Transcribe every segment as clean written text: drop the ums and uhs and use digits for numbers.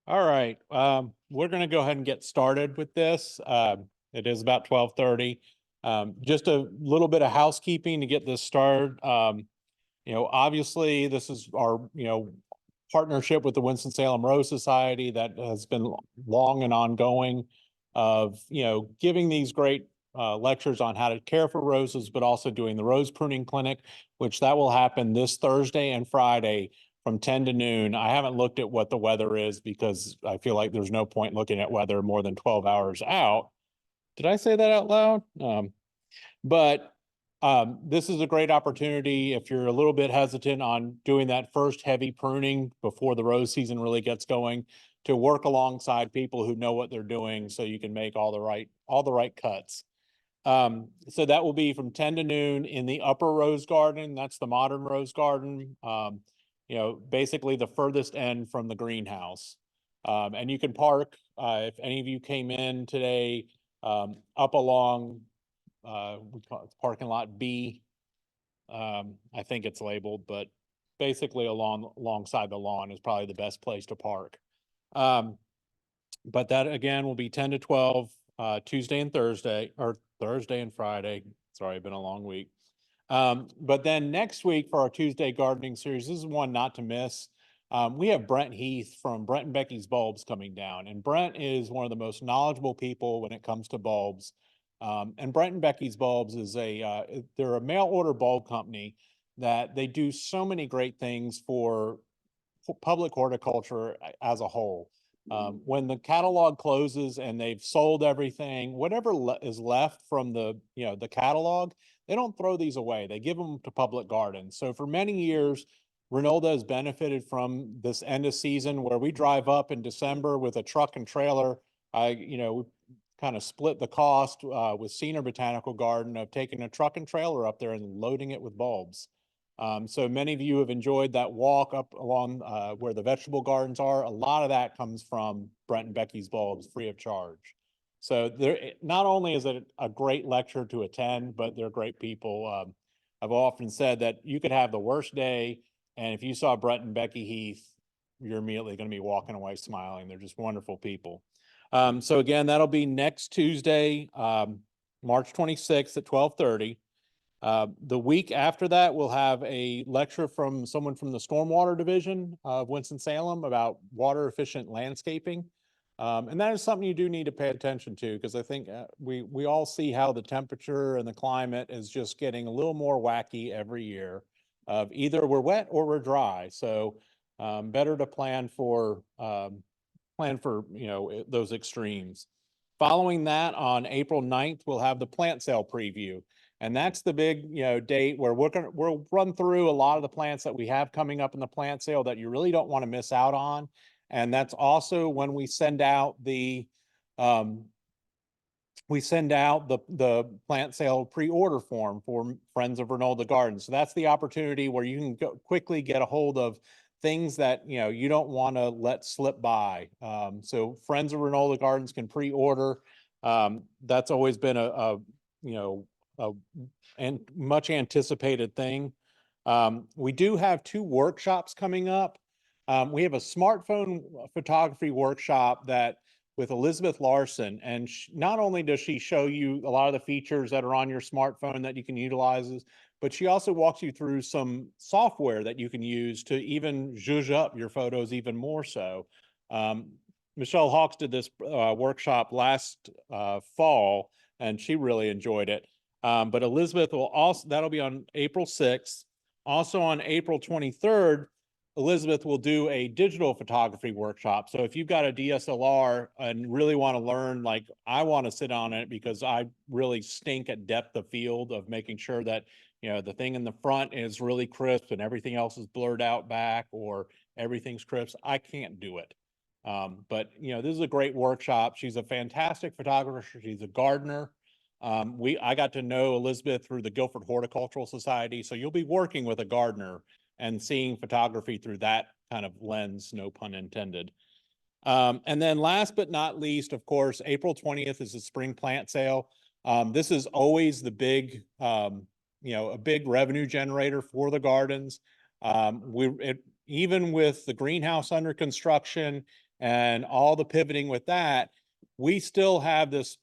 All right, we're going to go ahead and get started with this. It is about 12:30. Just a little bit of housekeeping to get this started. Obviously, this is our partnership with the Winston-Salem Rose Society that has been long and ongoing, of giving these great lectures on how to care for roses, but also doing the rose pruning clinic, which that will happen this Thursday and Friday from 10 to noon. I haven't looked at what the weather is because I feel like there's no point looking at weather more than 12 hours out. Did I say that out loud? But this is a great opportunity if you're a little bit hesitant on doing that first heavy pruning before the rose season really gets going, to work alongside people who know what they're doing so you can make all the right cuts. So that will be from 10 to noon in the upper rose garden. That's the modern rose garden. Basically the furthest end from the greenhouse. And you can park, if any of you came in today, up along, we call it parking lot B. I think it's labeled, but basically alongside the lawn is probably the best place to park. But that again will be 10 to 12, Tuesday and Thursday, or Thursday and Friday. Sorry, been a long week. But then next week for our Tuesday gardening series, this is one not to miss. We have Brent Heath from Brent and Becky's Bulbs coming down, and Brent is one of the most knowledgeable people when it comes to bulbs. And Brent and Becky's Bulbs is they're a mail order bulb company that they do so many great things for public horticulture as a whole. When the catalog closes and they've sold everything, whatever is left from the catalog, they don't throw these away. They give them to public gardens. So for many years, Renolda has benefited from this end of season where we drive up in December with a truck and trailer. We kind of split the cost with Senior Botanical Garden of taking a truck and trailer up there and loading it with bulbs. So many of you have enjoyed that walk up along where the vegetable gardens are. A lot of that comes from Brent and Becky's Bulbs, free of charge. So there, not only is it a great lecture to attend, but they're great people. I've often said that you could have the worst day, and if you saw Brent and Becky Heath, you're immediately going to be walking away smiling. They're just wonderful people. So again, that'll be next Tuesday, March 26th at 12:30. The week after that, we'll have a lecture from someone from the Stormwater Division of Winston-Salem about water efficient landscaping. And that is something you do need to pay attention to, because I think we all see how the temperature and the climate is just getting a little more wacky every year. Of either we're wet or we're dry. So better to plan for those extremes. Following that, on April 9th, we'll have the plant sale preview. And that's the big, date where we'll run through a lot of the plants that we have coming up in the plant sale that you really don't want to miss out on. And that's also when we send out the plant sale pre-order form for Friends of Renolda Gardens. So that's the opportunity where you can go quickly get a hold of things that you don't want to let slip by. So Friends of Renolda Gardens can pre-order. That's always been a much anticipated thing. We do have 2 workshops coming up. We have a smartphone photography workshop that with Elizabeth Larson, and not only does she show you a lot of the features that are on your smartphone that you can utilize, but she also walks you through some software that you can use to even zhuzh up your photos even more so. Michelle Hawks did this workshop last fall, and she really enjoyed it. But Elizabeth will also, that'll be on April 6th. Also on April 23rd, Elizabeth will do a digital photography workshop. So if you've got a DSLR and really want to learn, like I want to sit on it because I really stink at depth of field of making sure that, the thing in the front is really crisp and everything else is blurred out back, or everything's crisp. I can't do it. But this is a great workshop. She's a fantastic photographer. She's a gardener. I got to know Elizabeth through the Guilford Horticultural Society. So you'll be working with a gardener and seeing photography through that kind of lens, no pun intended. And then last but not least, of course, April 20th is the spring plant sale. This is always the big, a big revenue generator for the gardens. Even with the greenhouse under construction and all the pivoting with that, we still have this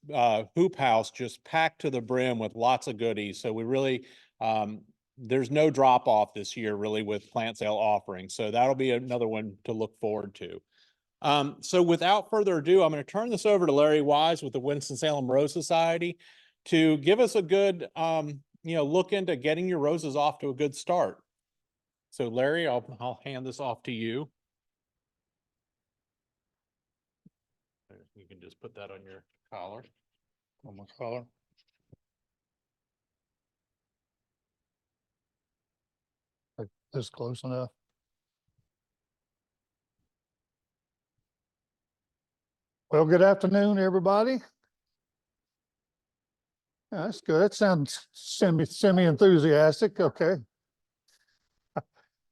hoop house just packed to the brim with lots of goodies. So we really, there's no drop off this year really with plant sale offerings. So that'll be another one to look forward to. So without further ado, I'm going to turn this over to Larry Wise with the Winston-Salem Rose Society to give us a good, look into getting your roses off to a good start. So Larry, I'll hand this off to you. You can just put that on your collar. On my collar. This close enough. Well, good afternoon, everybody. That's good. That sounds semi-enthusiastic. Okay.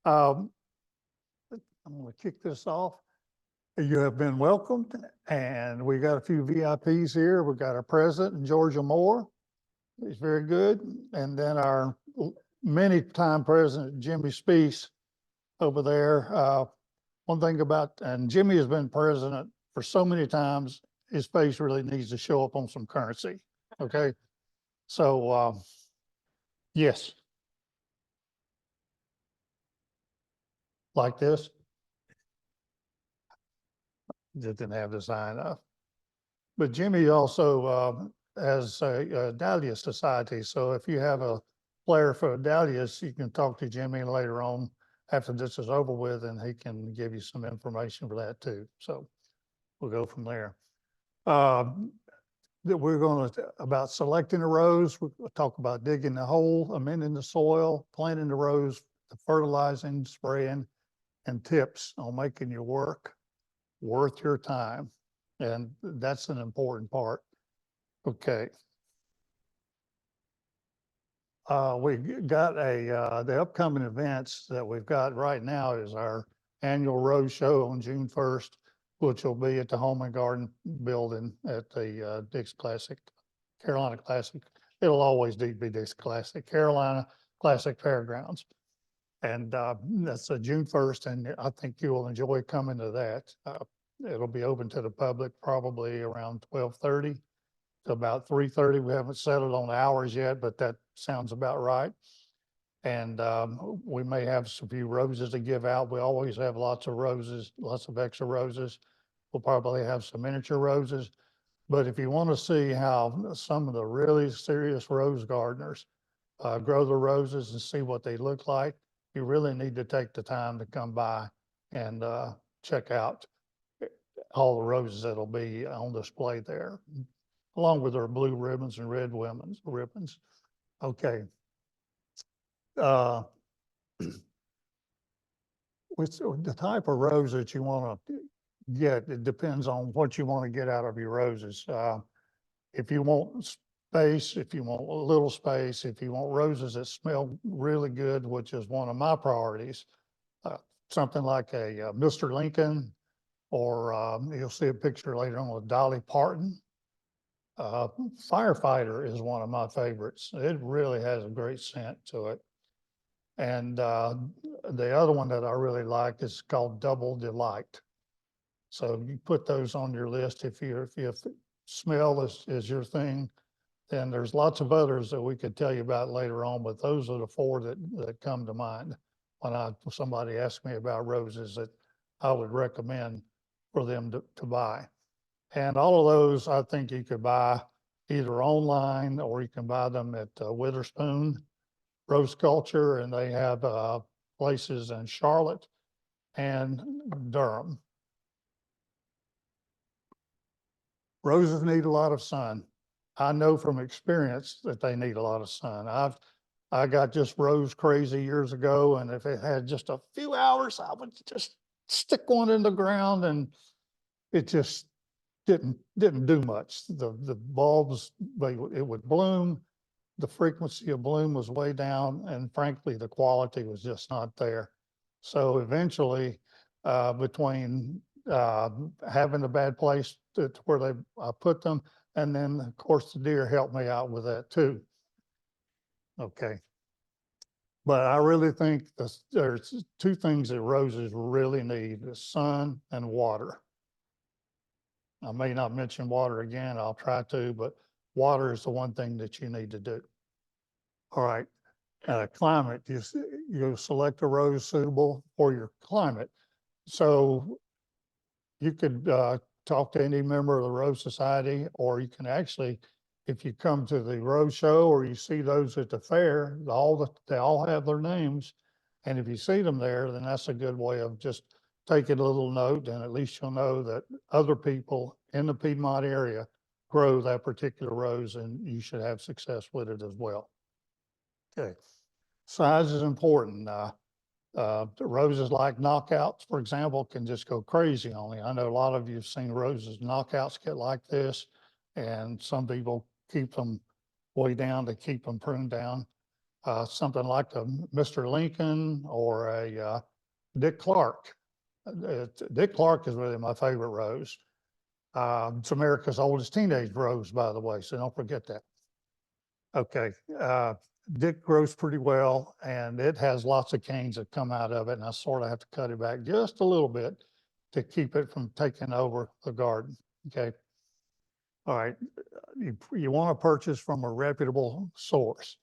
I'm going to kick this off. You have been welcomed, and we got a few VIPs here. We got our president, Georgia Moore. He's very good. And then our many-time president, Jimmy Speece, over there. One thing about, and Jimmy has been president for so many times, his face really needs to show up on some currency. Okay. So, yes. Like this. Just didn't have the sign up. But Jimmy also has a Dahlia Society. So if you have a player for Dahlias, you can talk to Jimmy later on after this is over with, and he can give you some information for that too. So we'll go from there. That we're going to about selecting a rose. We'll talk about digging the hole, amending the soil, planting the rose, fertilizing, spraying, and tips on making your work worth your time. And that's an important part. Okay. We got the upcoming events that we've got right now is our annual rose show on June 1st, which will be at the Home and Garden building at the Carolina Classic. It'll always be Dix Classic, Carolina Classic Fairgrounds. And that's June 1st, and I think you will enjoy coming to that. It'll be open to the public probably around 12:30 to about 3:30. We haven't settled on hours yet, but that sounds about right. And we may have some few roses to give out. We always have lots of roses, lots of extra roses. We'll probably have some miniature roses. But if you want to see how some of the really serious rose gardeners grow the roses and see what they look like, you really need to take the time to come by and check out all the roses that'll be on display there, along with our blue ribbons and red women's ribbons. Okay. With the type of rose that you want to get, it depends on what you want to get out of your roses. If you want space, if you want a little space, if you want roses that smell really good, which is one of my priorities, something like a Mr. Lincoln, or you'll see a picture later on with Dolly Parton. Firefighter is one of my favorites. It really has a great scent to it. And the other one that I really like is called Double Delight. So you put those on your list. If smell is your thing, then there's lots of others that we could tell you about later on, but those are the four that come to mind when somebody asks me about roses that I would recommend for them to buy. And all of those, I think you could buy either online or you can buy them at Witherspoon Rose Culture, and they have places in Charlotte and Durham. Roses need a lot of sun. I know from experience that they need a lot of sun. I got just rose crazy years ago, and if it had just a few hours, I would just stick one in the ground, and it just didn't do much. The bulbs, it would bloom. The frequency of bloom was way down, and frankly, the quality was just not there. So eventually, between having a bad place where I put them, and then of course the deer helped me out with that too. Okay. But I really think there's two things that roses really need: the sun and water. I may not mention water again, I'll try to, but water is the one thing that you need to do. All right, climate, you select a rose suitable for your climate. So you could talk to any member of the Rose Society, or you can actually, if you come to the Rose Show or you see those at the fair, they all have their names. And if you see them there, then that's a good way of just taking a little note, and at least you'll know that other people in the Piedmont area grow that particular rose, and you should have success with it as well. Okay, size is important. The roses like knockouts, for example, can just go crazy on me. I know a lot of you have seen roses knockouts get like this, and some people keep them way down to keep them pruned down. Something like a Mr. Lincoln or a Dick Clark. Dick Clark is really my favorite rose. It's America's oldest teenage rose, by the way, so don't forget that. Okay, Dick grows pretty well, and it has lots of canes that come out of it, and I sort of have to cut it back just a little bit to keep it from taking over the garden. Okay. All right, you want to purchase from a reputable source,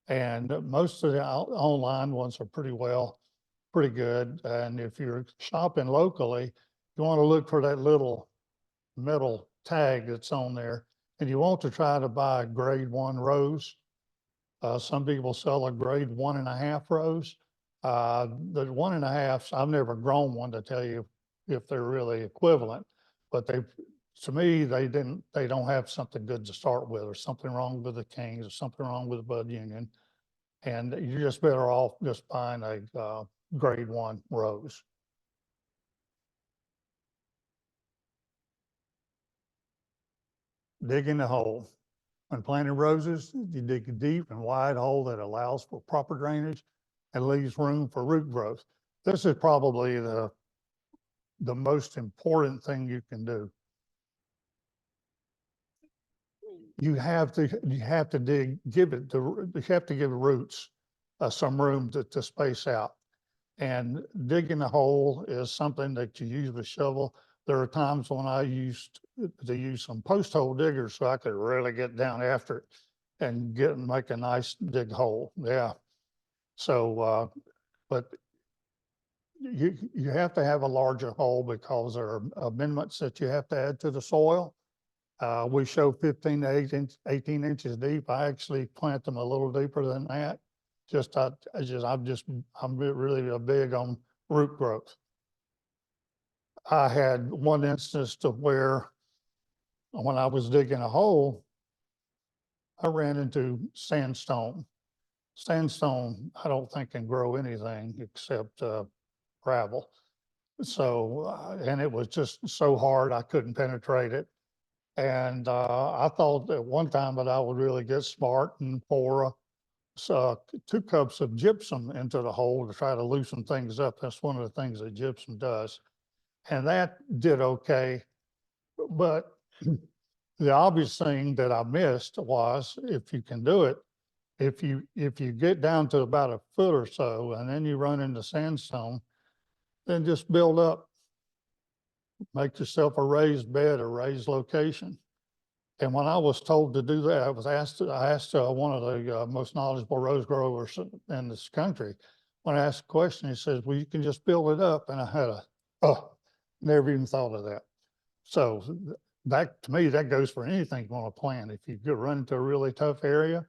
and most of the online ones are pretty good. And if you're shopping locally, you want to look for that little metal tag that's on there, and you want to try to buy a grade 1 rose. Some people sell a grade 1.5 rose. The 1.5s, I've never grown one to tell you if they're really equivalent, but to me, they don't have something good to start with, or something wrong with the canes, or something wrong with the bud union. And you're just better off just buying a grade 1 rose. Digging the hole. When planting roses, you dig a deep and wide hole that allows for proper drainage and leaves room for root growth. This is probably the most important thing you can do. You have to give the roots some room to space out. And digging a hole is something that you use with shovel. There are times when I used to use some post hole diggers so I could really get down after it and make a nice dig hole. Yeah. So, but you have to have a larger hole because there are amendments that you have to add to the soil. We show 15 to 18 inches deep. I actually plant them a little deeper than that. I'm really big on root growth. I had one instance to where when I was digging a hole, I ran into sandstone. Sandstone, I don't think can grow anything except gravel. So, and it was just so hard, I couldn't penetrate it. And I thought at one time that I would really get smart and pour 2 cups of gypsum into the hole to try to loosen things up. That's one of the things that gypsum does. And that did okay. But the obvious thing that I missed was, if you can do it, if you get down to about a foot or so and then you run into sandstone, then just build up, make yourself a raised bed or raised location. And when I was told to do that, I asked one of the most knowledgeable rose growers in this country. When I asked the question, he says, well, you can just build it up. And I had never even thought of that. So that, to me, that goes for anything you want to plant. If you run into a really tough area,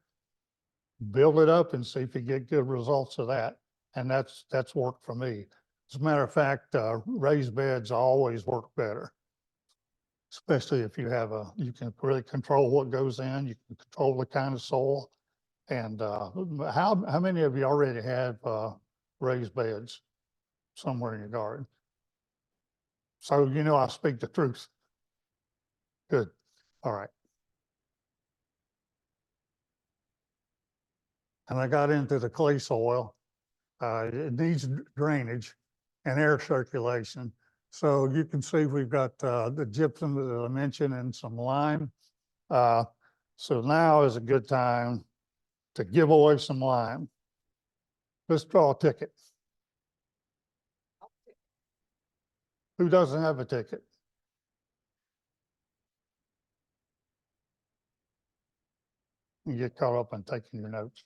build it up and see if you get good results of that. And that's worked for me. As a matter of fact, raised beds always work better, especially if you can really control what goes in, you can control the kind of soil. And how many of you already have raised beds somewhere in your garden? So I speak the truth. Good. All right. And I got into the clay soil. It needs drainage and air circulation. So you can see we've got the gypsum that I mentioned and some lime. So now is a good time to give away some lime. Let's draw a ticket. Who doesn't have a ticket? and get caught up in taking your notes.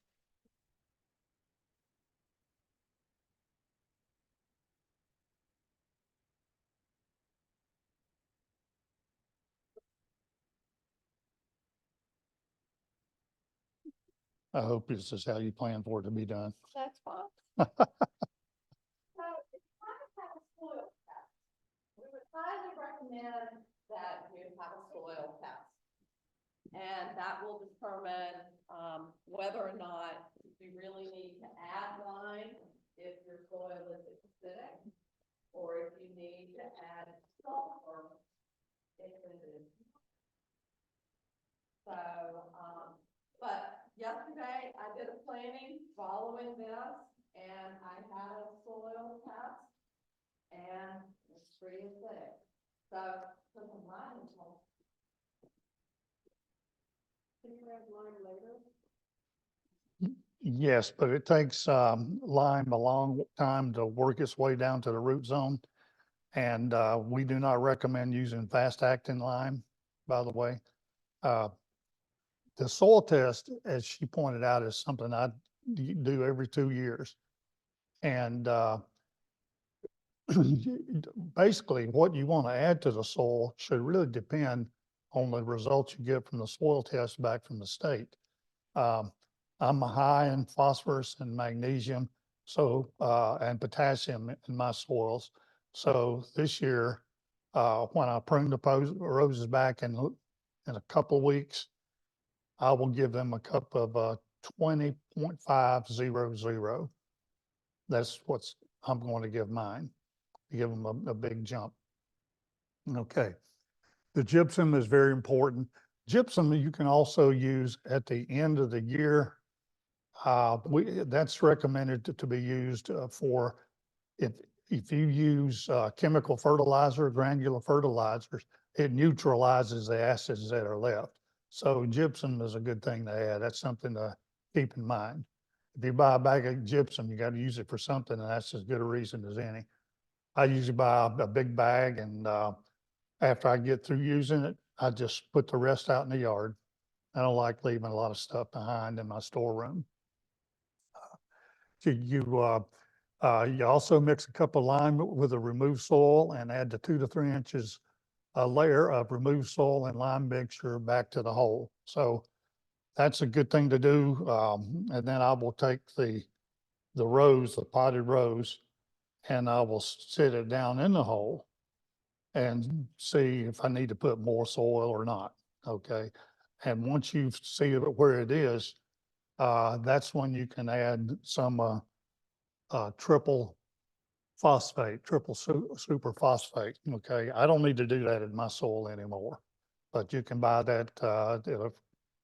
I hope this is how you plan for it to be done. That's fine. So if you want to have a soil test, we would highly recommend that you have a soil test. And that will determine, whether or not you really need to add lime if your soil is acidic, or if you need to add sulfur if it is. So, but yesterday I did a planning following this, and I had a soil test, and it's pretty acidic. So, for the lime test. Can you add lime later? Yes, but it takes lime a long time to work its way down to the root zone. And we do not recommend using fast acting lime, by the way. The soil test, as she pointed out, is something I do every 2 years. And basically what you want to add to the soil should really depend on the results you get from the soil test back from the state. I'm high in phosphorus and magnesium, so, and potassium in my soils. So this year, when I prune the roses back in a couple of weeks, I will give them a cup of 20.500. That's what's I'm going to give mine, give them a big jump. Okay. The gypsum is very important. Gypsum you can also use at the end of the year. That's recommended to be used for if you use chemical fertilizer, granular fertilizers, it neutralizes the acids that are left. So gypsum is a good thing to add. That's something to keep in mind. If you buy a bag of gypsum, you got to use it for something, and that's as good a reason as any. I usually buy a big bag, and after I get through using it, I just put the rest out in the yard. I don't like leaving a lot of stuff behind in my storeroom. You also mix a cup of lime with the removed soil and add the 2 to 3 inches a layer of removed soil and lime mixture back to the hole. So that's a good thing to do. And then I will take the rose, the potted rose, and I will sit it down in the hole and see if I need to put more soil or not. Okay. And once you see where it is, that's when you can add some triple phosphate, super phosphate. Okay. I don't need to do that in my soil anymore, but you can buy that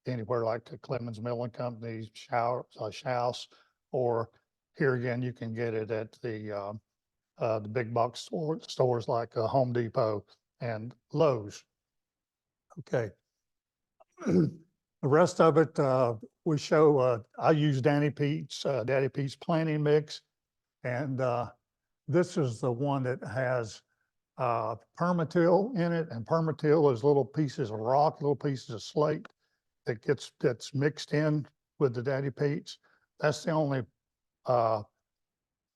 anywhere like the Clemens Milling Company, Schaus, or here again, you can get it at the big box stores like Home Depot and Lowe's. Okay. The rest of it, we show, I use Daddy Pete's planting mix. And this is the one that has permatil in it. And permatil is little pieces of rock, little pieces of slate that's mixed in with the Daddy Pete's. That's the only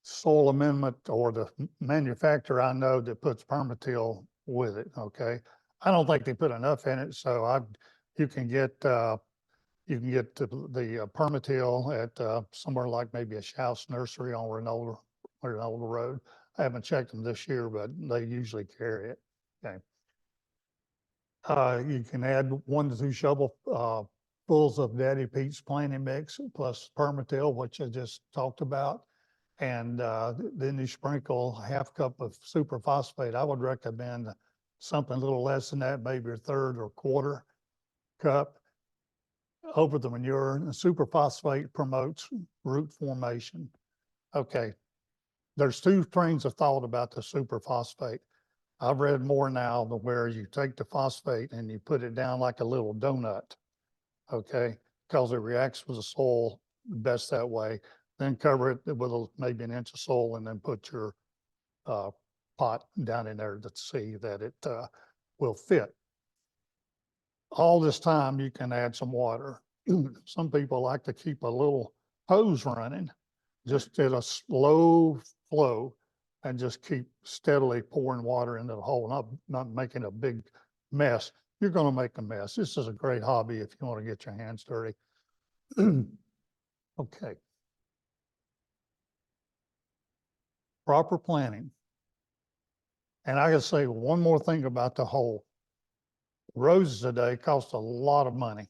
soil amendment or the manufacturer I know that puts permatil with it. Okay. I don't think they put enough in it. So you can get the permatil at somewhere like maybe a Schaus nursery on Reynolda Road. I haven't checked them this year, but they usually carry it. Okay. You can add 1 to 2 shovelfuls of Daddy Pete's planting mix plus permatil, which I just talked about. And then you sprinkle a half cup of superphosphate. I would recommend something a little less than that, maybe a third or quarter cup over the manure. And superphosphate promotes root formation. Okay. There's 2 trains of thought about the superphosphate. I've read more now where you take the phosphate and you put it down like a little donut. Okay. Because it reacts with the soil best that way. Then cover it with maybe 1 inch of soil and then put your pot down in there to see that it will fit. All this time you can add some water. some people like to keep a little hose running, just at a slow flow and just keep steadily pouring water into the hole, not making a big mess. You're going to make a mess. This is a great hobby if you want to get your hands dirty. Okay. Proper planning. And I gotta say one more thing about the hole. Roses today cost a lot of money.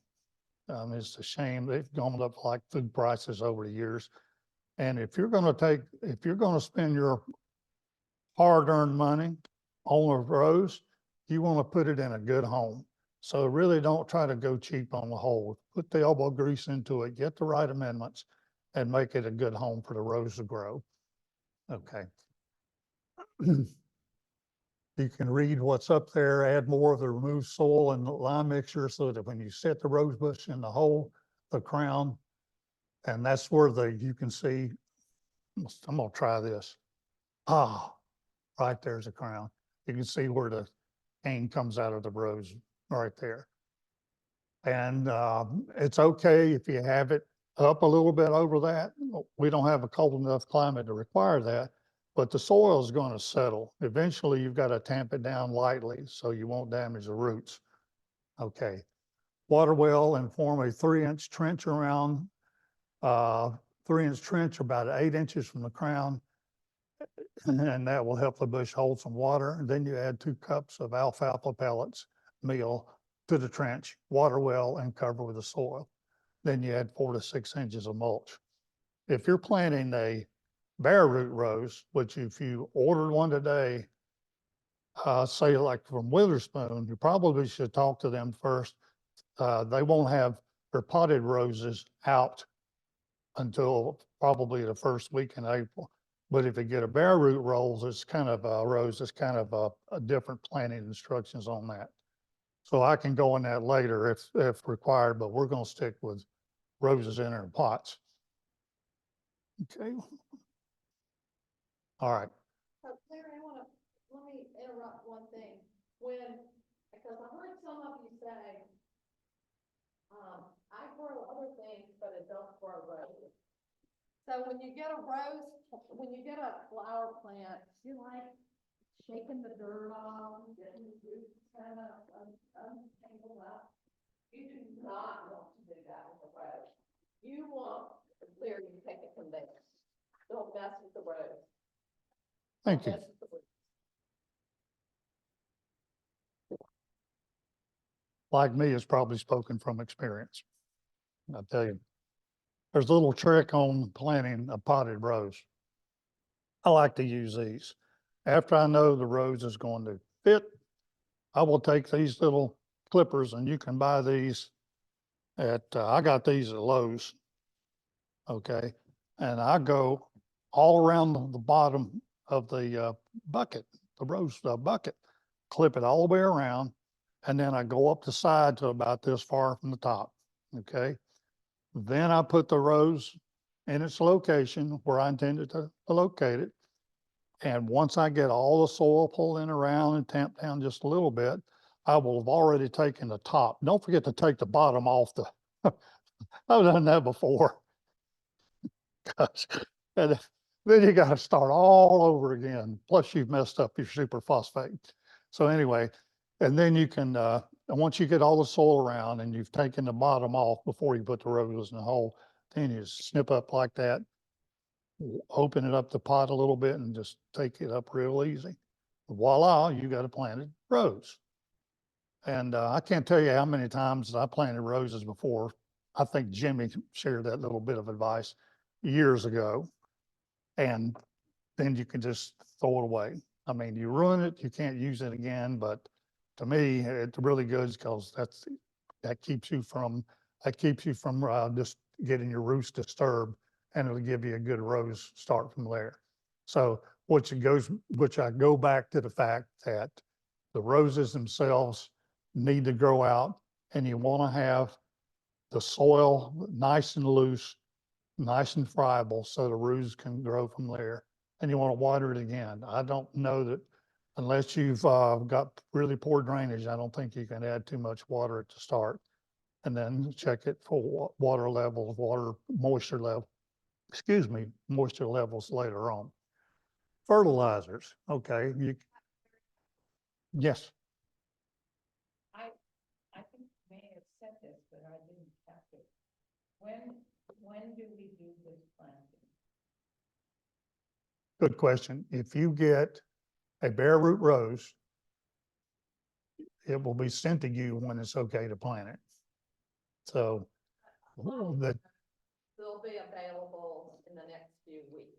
It's a shame they've gone up like food prices over the years. And if you're gonna spend your hard-earned money on a rose, you want to put it in a good home. So really don't try to go cheap on the hole. Put the elbow grease into it, get the right amendments, and make it a good home for the rose to grow. Okay. You can read what's up there, add more of the removed soil and lime mixture so that when you set the rose bush in the hole, the crown, and that's where you can see, I'm gonna try this. Ah, right there's a crown. You can see where the cane comes out of the rose right there. And it's okay if you have it up a little bit over that. We don't have a cold enough climate to require that, but the soil is going to settle. Eventually, you've got to tamp it down lightly so you won't damage the roots. Okay. Water well and form a 3-inch trench around, 3-inch trench about 8 inches from the crown, and that will help the bush hold some water. And then you add 2 cups of alfalfa pellets meal to the trench, water well, and cover with the soil. Then you add 4 to 6 inches of mulch. If you're planting a bare root rose, which if you ordered one today, say like from Witherspoon, you probably should talk to them first. They won't have their potted roses out until probably the first week in April. But if you get a bare root rose, it's kind of a different planting instructions on that. So I can go in that later if required, but we're going to stick with roses in their pots. Okay. All right. Larry, let me interrupt one thing. Because I heard some of you say, I grow other things, but it don't grow roses. So when you get a flower plant, you like shaking the dirt off, getting the roots kind of untangled up. You do not want to do that with a rose. You want to clear, you take it from there. Don't mess with the rose. Thank you. Don't mess with the roots. Like me, it's probably spoken from experience. I'll tell you, there's a little trick on planting a potted rose. I like to use these. After I know the rose is going to fit, I will take these little clippers, and you can buy these at, I got these at Lowe's. Okay. And I go all around the bottom of the bucket, the rose bucket, clip it all the way around. And then I go up the side to about this far from the top. Okay. Then I put the rose in its location where I intended to locate it. And once I get all the soil pulled in around and tamped down just a little bit, I will have already taken the top. Don't forget to take the bottom off the, I've done that before. And then you got to start all over again. Plus you've messed up your superphosphate. So anyway, and then you can, and once you get all the soil around and you've taken the bottom off before you put the roses in the hole, then you snip up like that, open it up the pot a little bit and just take it up real easy. Voila, you got a planted rose. And I can't tell you how many times I planted roses before. I think Jimmy shared that little bit of advice years ago. And then you can just throw it away. I mean, you ruin it, you can't use it again, but to me, it's really good because that keeps you from just getting your roots disturbed, and it'll give you a good rose start from there. So which I go back to the fact that the roses themselves need to grow out, and you want to have the soil nice and loose, nice and friable, so the roots can grow from there. And you want to water it again. I don't know that unless you've got really poor drainage, I don't think you can add too much water at the start. and then check it for water levels, moisture level, moisture levels later on. Fertilizers, okay, yes. I think you may have said this, but I didn't catch it. When do we do this planting? Good question. If you get a bare root rose, it will be sent to you when it's okay to plant it. So that, They'll be available in the next few weeks.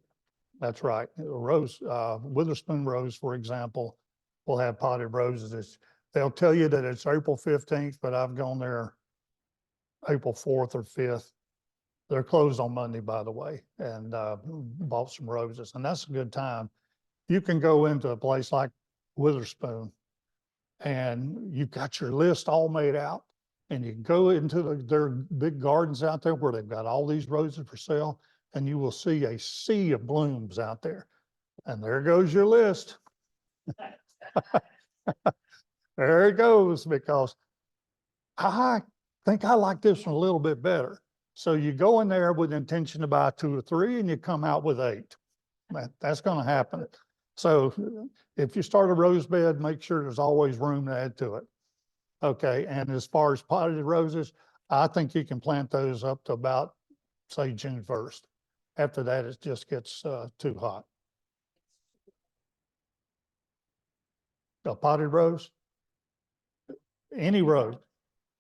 that's right. Rose, Witherspoon rose, for example, will have potted roses. They'll tell you that it's April 15th, but I've gone there April 4th or 5th. They're closed on Monday, by the way, and bought some roses, and that's a good time. You can go into a place like Witherspoon and you've got your list all made out, and you go into their big gardens out there where they've got all these roses for sale, and you will see a sea of blooms out there. And there goes your list. There it goes, because I think I like this one a little bit better. So you go in there with intention to buy 2 or 3 and you come out with 8. That's going to happen. So if you start a rose bed, make sure there's always room to add to it. Okay, and as far as potted roses, I think you can plant those up to about, say, June 1st. After that, it just gets too hot. A potted rose? Any rose.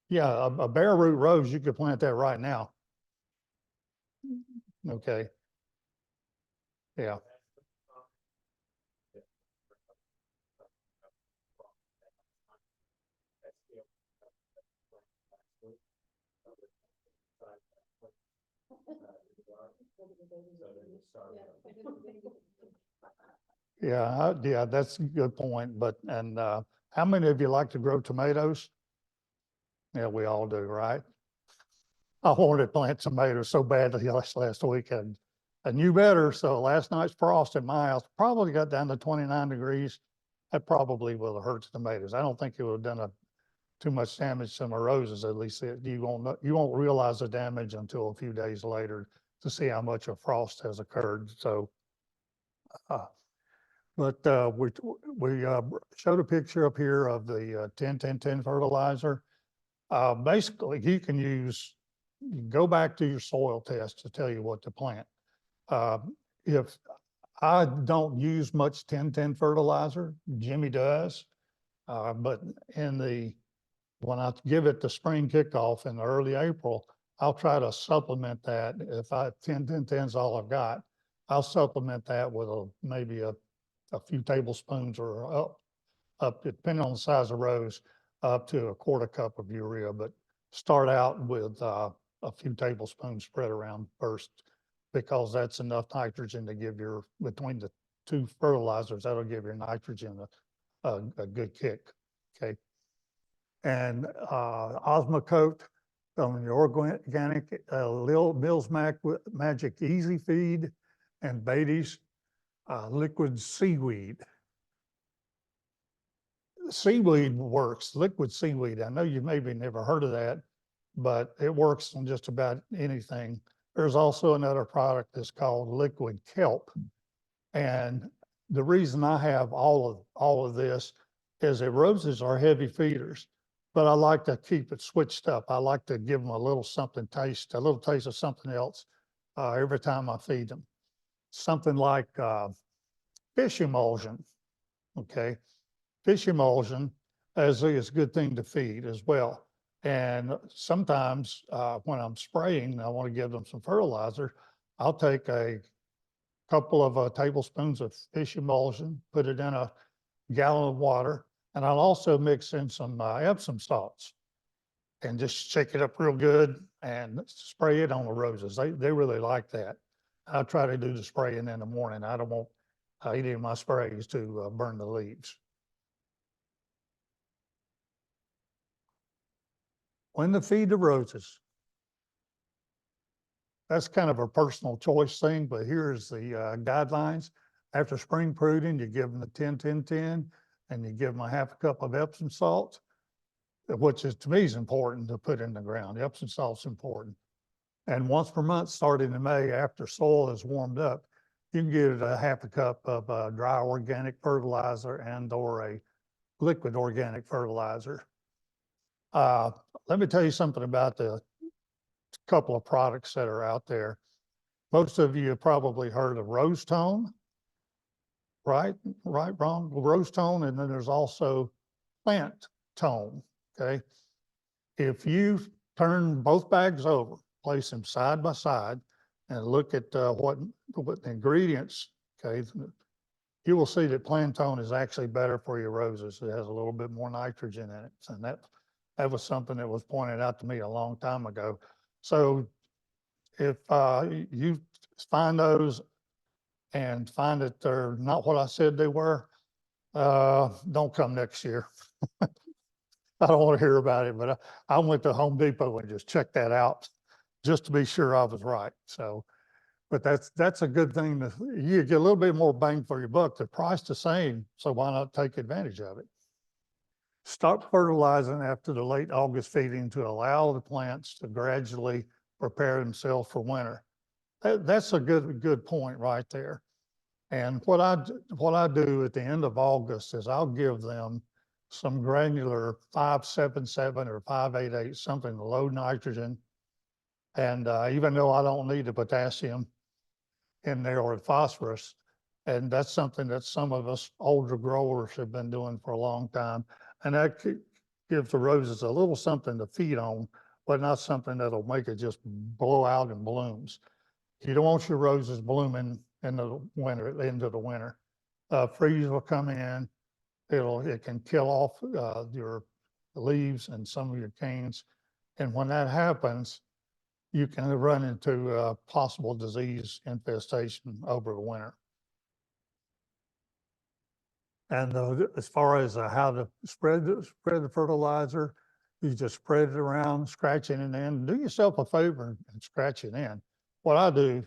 Yeah, a bare root rose, you could plant that right now. Okay. Yeah. Yeah, that's a good point. But, and how many of you like to grow tomatoes? Yeah, we all do, right? I wanted to plant tomatoes so badly last weekend. I knew better, so last night's frost in my house probably got down to 29 degrees. That probably will have hurt the tomatoes. I don't think it would have done too much damage to my roses. At least you won't realize the damage until a few days later to see how much of frost has occurred. So, we showed a picture up here of the 10-10-10 fertilizer. Basically, you can go back to your soil test to tell you what to plant. If I don't use much 10-10 fertilizer, Jimmy does, but when I give it the spring kickoff in early April, I'll try to supplement that. If 10-10-10 is all I've got, I'll supplement that with maybe a few tablespoons or up, depending on the size of rose, up to a 1/4 cup of urea. But start out with a few tablespoons spread around first, because that's enough nitrogen to give between the 2 fertilizers, that'll give your nitrogen a good kick. Okay. And Osmocote on your organic, Lil Mills Magic Easy Feed, and Beatty's liquid seaweed. Seaweed works, liquid seaweed. I know you maybe never heard of that, but it works on just about anything. There's also another product that's called liquid kelp. And the reason I have all of this is that roses are heavy feeders, but I like to keep it switched up. I like to give them a little taste of something else every time I feed them. Something like fish emulsion, okay? Fish emulsion is a good thing to feed as well. And sometimes when I'm spraying, I want to give them some fertilizer, I'll take a couple of tablespoons of fish emulsion, put it in a gallon of water, and I'll also mix in some Epsom salts and just shake it up real good and spray it on the roses. They really like that. I try to do the spraying in the morning. I don't want any of my sprays to burn the leaves. When to feed the roses. That's kind of a personal choice thing, but here's the guidelines. After spring pruning, you give them the 10-10-10, and you give them a 1/2 cup of Epsom salt. which is, to me, is important to put in the ground. The Epsom salt's important. And once per month, starting in May, after soil is warmed up, you can get a half a cup of dry organic fertilizer and or a liquid organic fertilizer. Let me tell you something about the couple of products that are out there. Most of you have probably heard of Rose Tone, right? Right, wrong, Rose Tone, and then there's also Plant Tone, okay? If you turn both bags over, place them side by side, and look at what the ingredients, okay, you will see that Plantone is actually better for your roses. It has a little bit more nitrogen in it, and that was something that was pointed out to me a long time ago. So if you find those and find that they're not what I said they were, don't come next year. I don't want to hear about it, but I went to Home Depot and just checked that out just to be sure I was right. So, but that's a good thing. You get a little bit more bang for your buck. The price the same, so why not take advantage of it? Start fertilizing after the late August feeding to allow the plants to gradually prepare themselves for winter. That's a good point right there. And what I do at the end of August is I'll give them some granular 577 or 588, something low nitrogen. And even though I don't need the potassium in there or the phosphorus, and that's something that some of us older growers have been doing for a long time. And that gives the roses a little something to feed on, but not something that'll make it just blow out in blooms. You don't want your roses blooming in the winter, into the winter. Freeze will come in. It can kill off your leaves and some of your canes. And when that happens, you can run into possible disease infestation over the winter. And as far as how to spread the fertilizer, you just spread it around, scratch it in. Do yourself a favor and scratch it in. What I do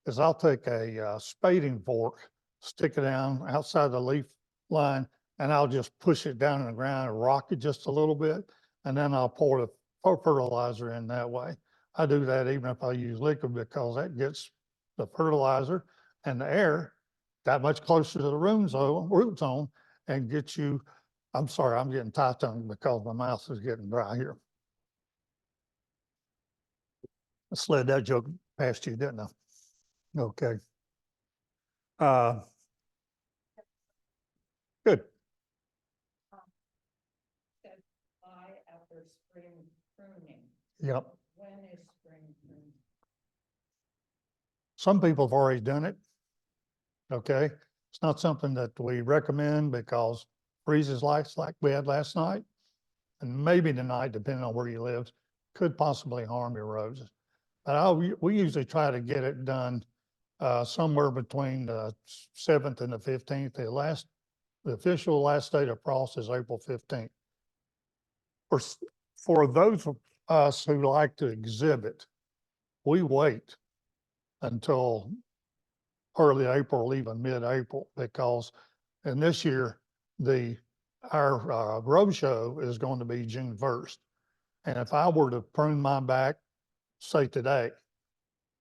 is I'll take a spading fork, stick it down outside the leaf line, and I'll just push it down in the ground and rock it just a little bit, and then I'll pour the fertilizer in that way. I do that even if I use liquid because that gets the fertilizer and the air that much closer to the root zone and get you, I'm sorry, I'm getting tie-tongued because my mouth is getting dry here. I slid that joke past you, didn't I? Okay. Good. Says buy after spring pruning. Yep. When is spring pruning? Some people have already done it. Okay. It's not something that we recommend because freezes like we had last night and maybe tonight, depending on where you live, could possibly harm your roses. But we usually try to get it done somewhere between the 7th and the 15th. The official last date of frost is April 15th. For those of us who like to exhibit, we wait until early April, even mid-April, because in this year, our road show is going to be June 1st. And if I were to prune my back, say today,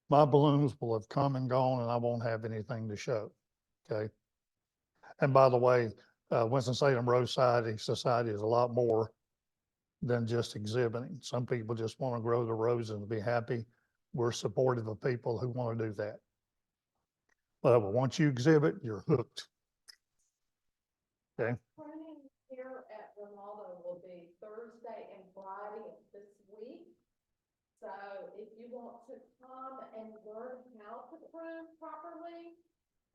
my balloons will have come and gone and I won't have anything to show, okay? And by the way, Winston-Salem Rose Society is a lot more than just exhibiting. Some people just want to grow the roses and be happy. We're supportive of people who want to do that. But once you exhibit, you're hooked. Okay. Pruning here at Ronaldo will be Thursday and Friday of this week. So if you want to come and learn how to prune properly,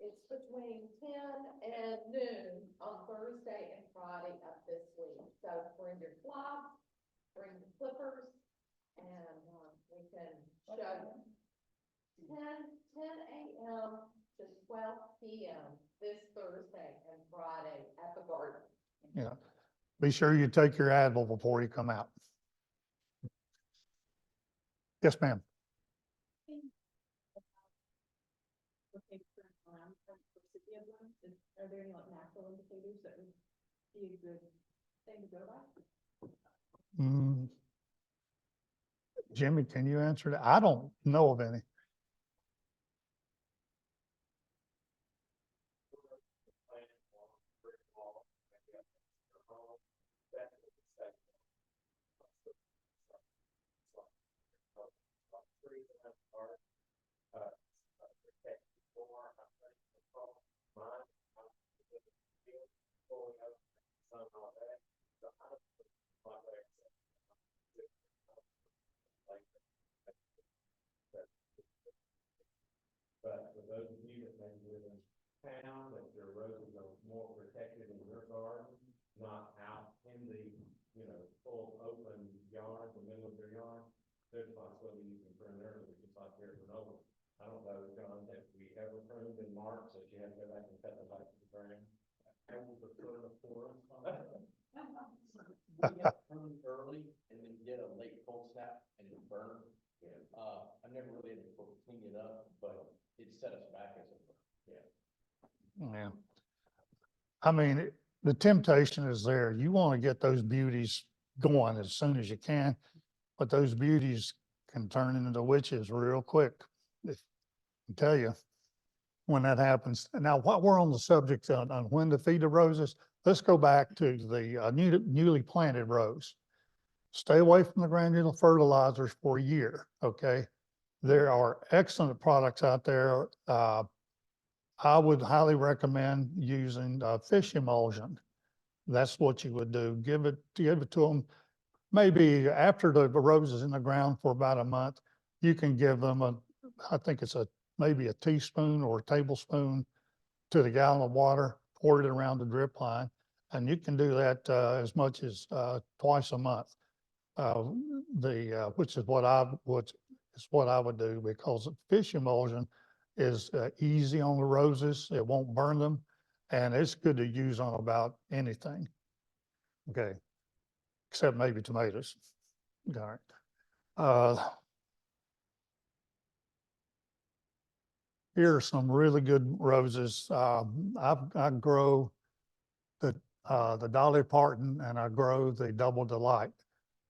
it's between 10 and noon on Thursday and Friday of this week. So bring your gloves, bring the clippers, and we can show 10 a.m. to 12 p.m. this Thursday and Friday at the garden. Yeah. Be sure you take your Advil before you come out. Yes, ma'am. Are there any like natural indicators that would be a good thing to go by? Mm. Jimmy, can you answer that? I don't know of any. But for those of you that maybe live in town, that your roses are more protected in your garden, not out in the, full open yard, the middle of your yard, there's a possibility you can prune early, just like there's an oak. I don't know, John, if we ever pruned in March, that you had to go back and cut the back of the ground. I would prefer the forest. We got pruned early and then did a late cold snap and it burned. I never really had to clean it up, but it set us back as a, Yeah. I mean, the temptation is there. You want to get those beauties going as soon as you can, but those beauties can turn into witches real quick. If I tell you when that happens. Now, while we're on the subject on when to feed the roses, let's go back to the newly planted rose. Stay away from the granular fertilizers for a year, okay? There are excellent products out there. I would highly recommend using fish emulsion. That's what you would do. Give it to them. Maybe after the rose is in the ground for about a month, you can give them I think it's maybe a teaspoon or a tablespoon to the gallon of water, pour it around the drip line. And you can do that as much as twice a month. Which is what I would do, because fish emulsion is easy on the roses. It won't burn them, and it's good to use on about anything. Okay, except maybe tomatoes. All right. Here are some really good roses. I grow the Dolly Parton, and I grow the Double Delight.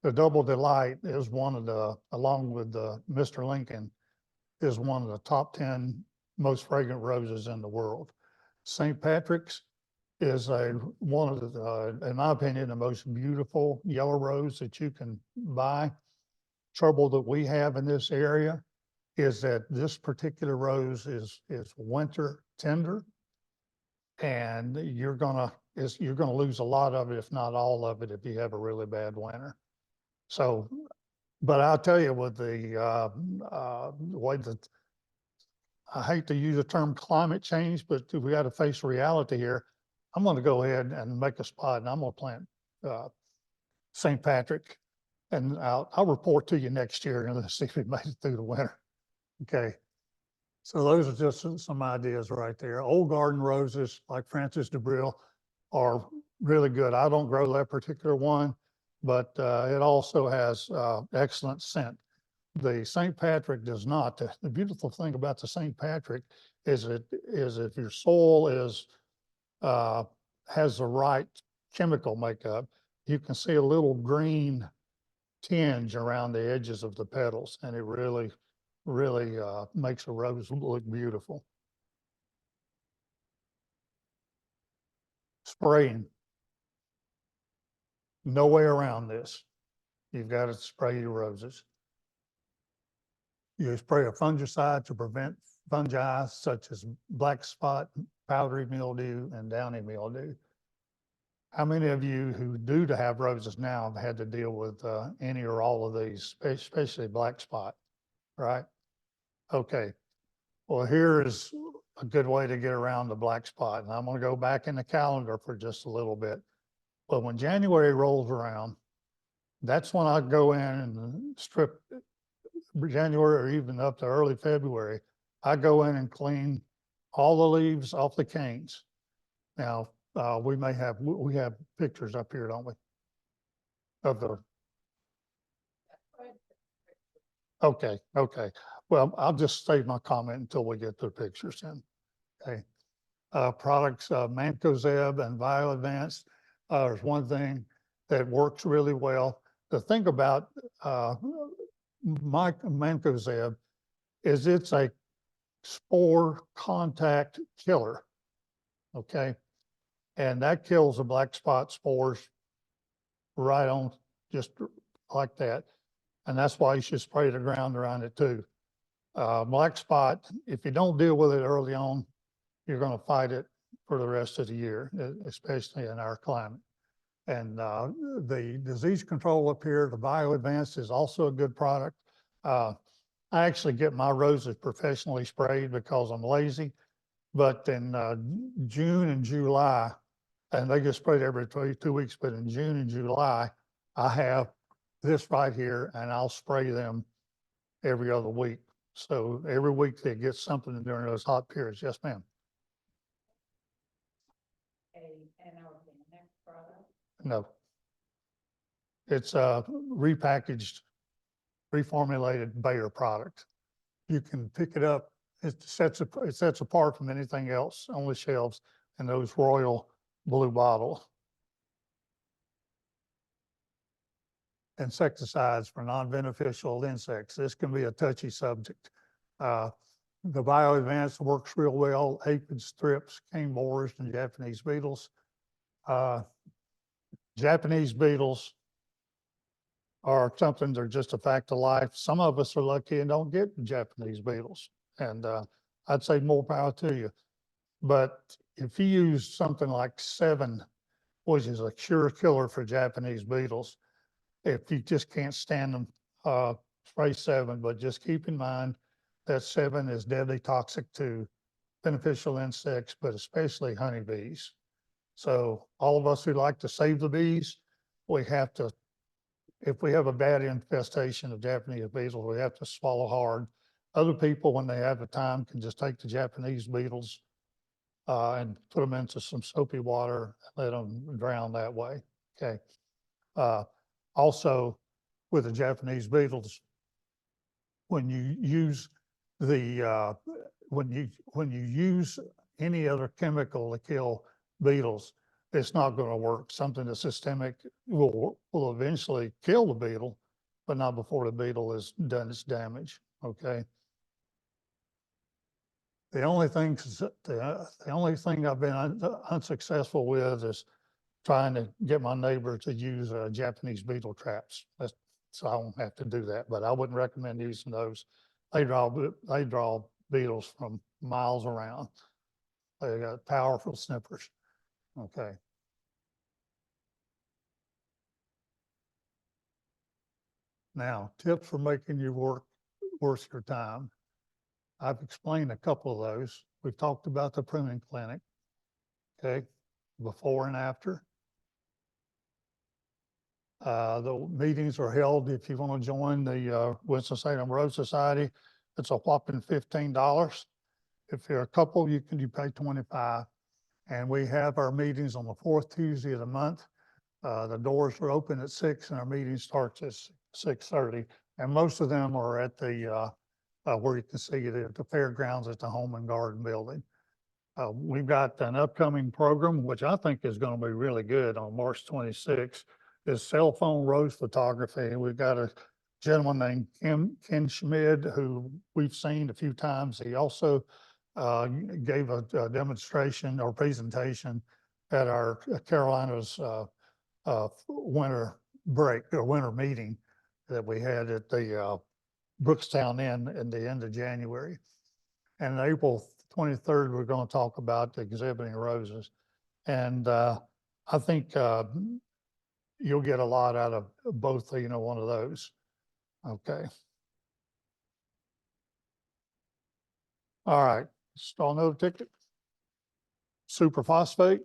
The Double Delight is one of the, along with the Mr. Lincoln, is one of the top 10 most fragrant roses in the world. St. Patrick's is one of the, in my opinion, the most beautiful yellow rose that you can buy. Trouble that we have in this area is that this particular rose is winter tender, and you're gonna lose a lot of it, if not all of it, if you have a really bad winter. So, but I'll tell you, with the way that, I hate to use the term climate change, but we got to face reality here. I'm going to go ahead and make a spot, and I'm going to plant St. Patrick, and I'll report to you next year, and let's see if we made it through the winter. Okay. So those are just some ideas right there. Old garden roses like Francis DeBrille are really good. I don't grow that particular one, but it also has excellent scent. The St. Patrick does not. The beautiful thing about the St. Patrick is if your soil has the right chemical makeup, you can see a little green tinge around the edges of the petals, and it really makes a rose look beautiful. Spraying. No way around this. You've got to spray your roses. You spray a fungicide to prevent fungi such as black spot, powdery mildew, and downy mildew. How many of you who do to have roses now have had to deal with any or all of these, especially black spot, right? Okay. Well, here is a good way to get around the black spot. And I'm going to go back in the calendar for just a little bit. But when January rolls around, that's when I go in and strip January, or even up to early February. I go in and clean all the leaves off the canes. Now, we have pictures up here, don't we? Of the, okay. Well, I'll just save my comment until we get the pictures in. Okay. Products, Mancozeb and Bio Advanced. There's one thing that works really well. the thing about, mancozeb is it's a spore contact killer. Okay? And that kills the black spot spores right on, just like that. And that's why you should spray the ground around it too. Black spot, if you don't deal with it early on, you're gonna fight it for the rest of the year, especially in our climate. And the disease control up here, the Bio Advanced is also a good product. I actually get my roses professionally sprayed because I'm lazy. But in June and July, and they get sprayed every 2 weeks, but in June and July, I have this right here and I'll spray them every other week. So every week they get something during those hot periods. Yes, ma'am. An organic product? No. It's a repackaged, reformulated Bayer product. You can pick it up. It sets apart from anything else on the shelves in those royal blue bottles. Insecticides for non-beneficial insects. This can be a touchy subject. The Bio Advanced works real well. Aphids, thrips, cane borers, and Japanese beetles. Japanese beetles are something, they're just a fact of life. Some of us are lucky and don't get Japanese beetles. And I'd say more power to you. But if you use something like 7, which is a sure killer for Japanese beetles, if you just can't stand them, spray 7, but just keep in mind that 7 is deadly toxic to beneficial insects, but especially honeybees. So all of us who like to save the bees, we have to, if we have a bad infestation of Japanese beetles, we have to swallow hard. Other people, when they have the time, can just take the Japanese beetles and put them into some soapy water, and let them drown that way. Okay. Also, with the Japanese beetles, when you use the when you use any other chemical to kill beetles, it's not going to work. Something that's systemic will eventually kill the beetle, but not before the beetle has done its damage. Okay. The only thing I've been unsuccessful with is trying to get my neighbor to use Japanese beetle traps. So I don't have to do that, but I wouldn't recommend using those. They draw beetles from miles around. They got powerful snippers. Okay. Now, tips for making your work worth your time. I've explained a couple of those. We've talked about the pruning clinic. Okay. Before and after. The meetings are held, if you want to join the Winston-Salem Road Society, it's a whopping $15. If you're a couple, you pay $25. And we have our meetings on the 4th Tuesday of the month. The doors are open at 6 and our meeting starts at 6:30. And most of them are at the where you can see it at the fairgrounds at the Home and Garden Building. We've got an upcoming program, which I think is going to be really good, on March 26th, is cell phone rose photography. We've got a gentleman named Ken Schmid, who we've seen a few times. He also gave a demonstration or presentation at our Carolinas winter break or winter meeting that we had at the Brookstown Inn in the end of January. And April 23rd, we're going to talk about exhibiting roses. And I think you'll get a lot out of both, one of those. Okay. All right. Straw note ticket. Superphosphate.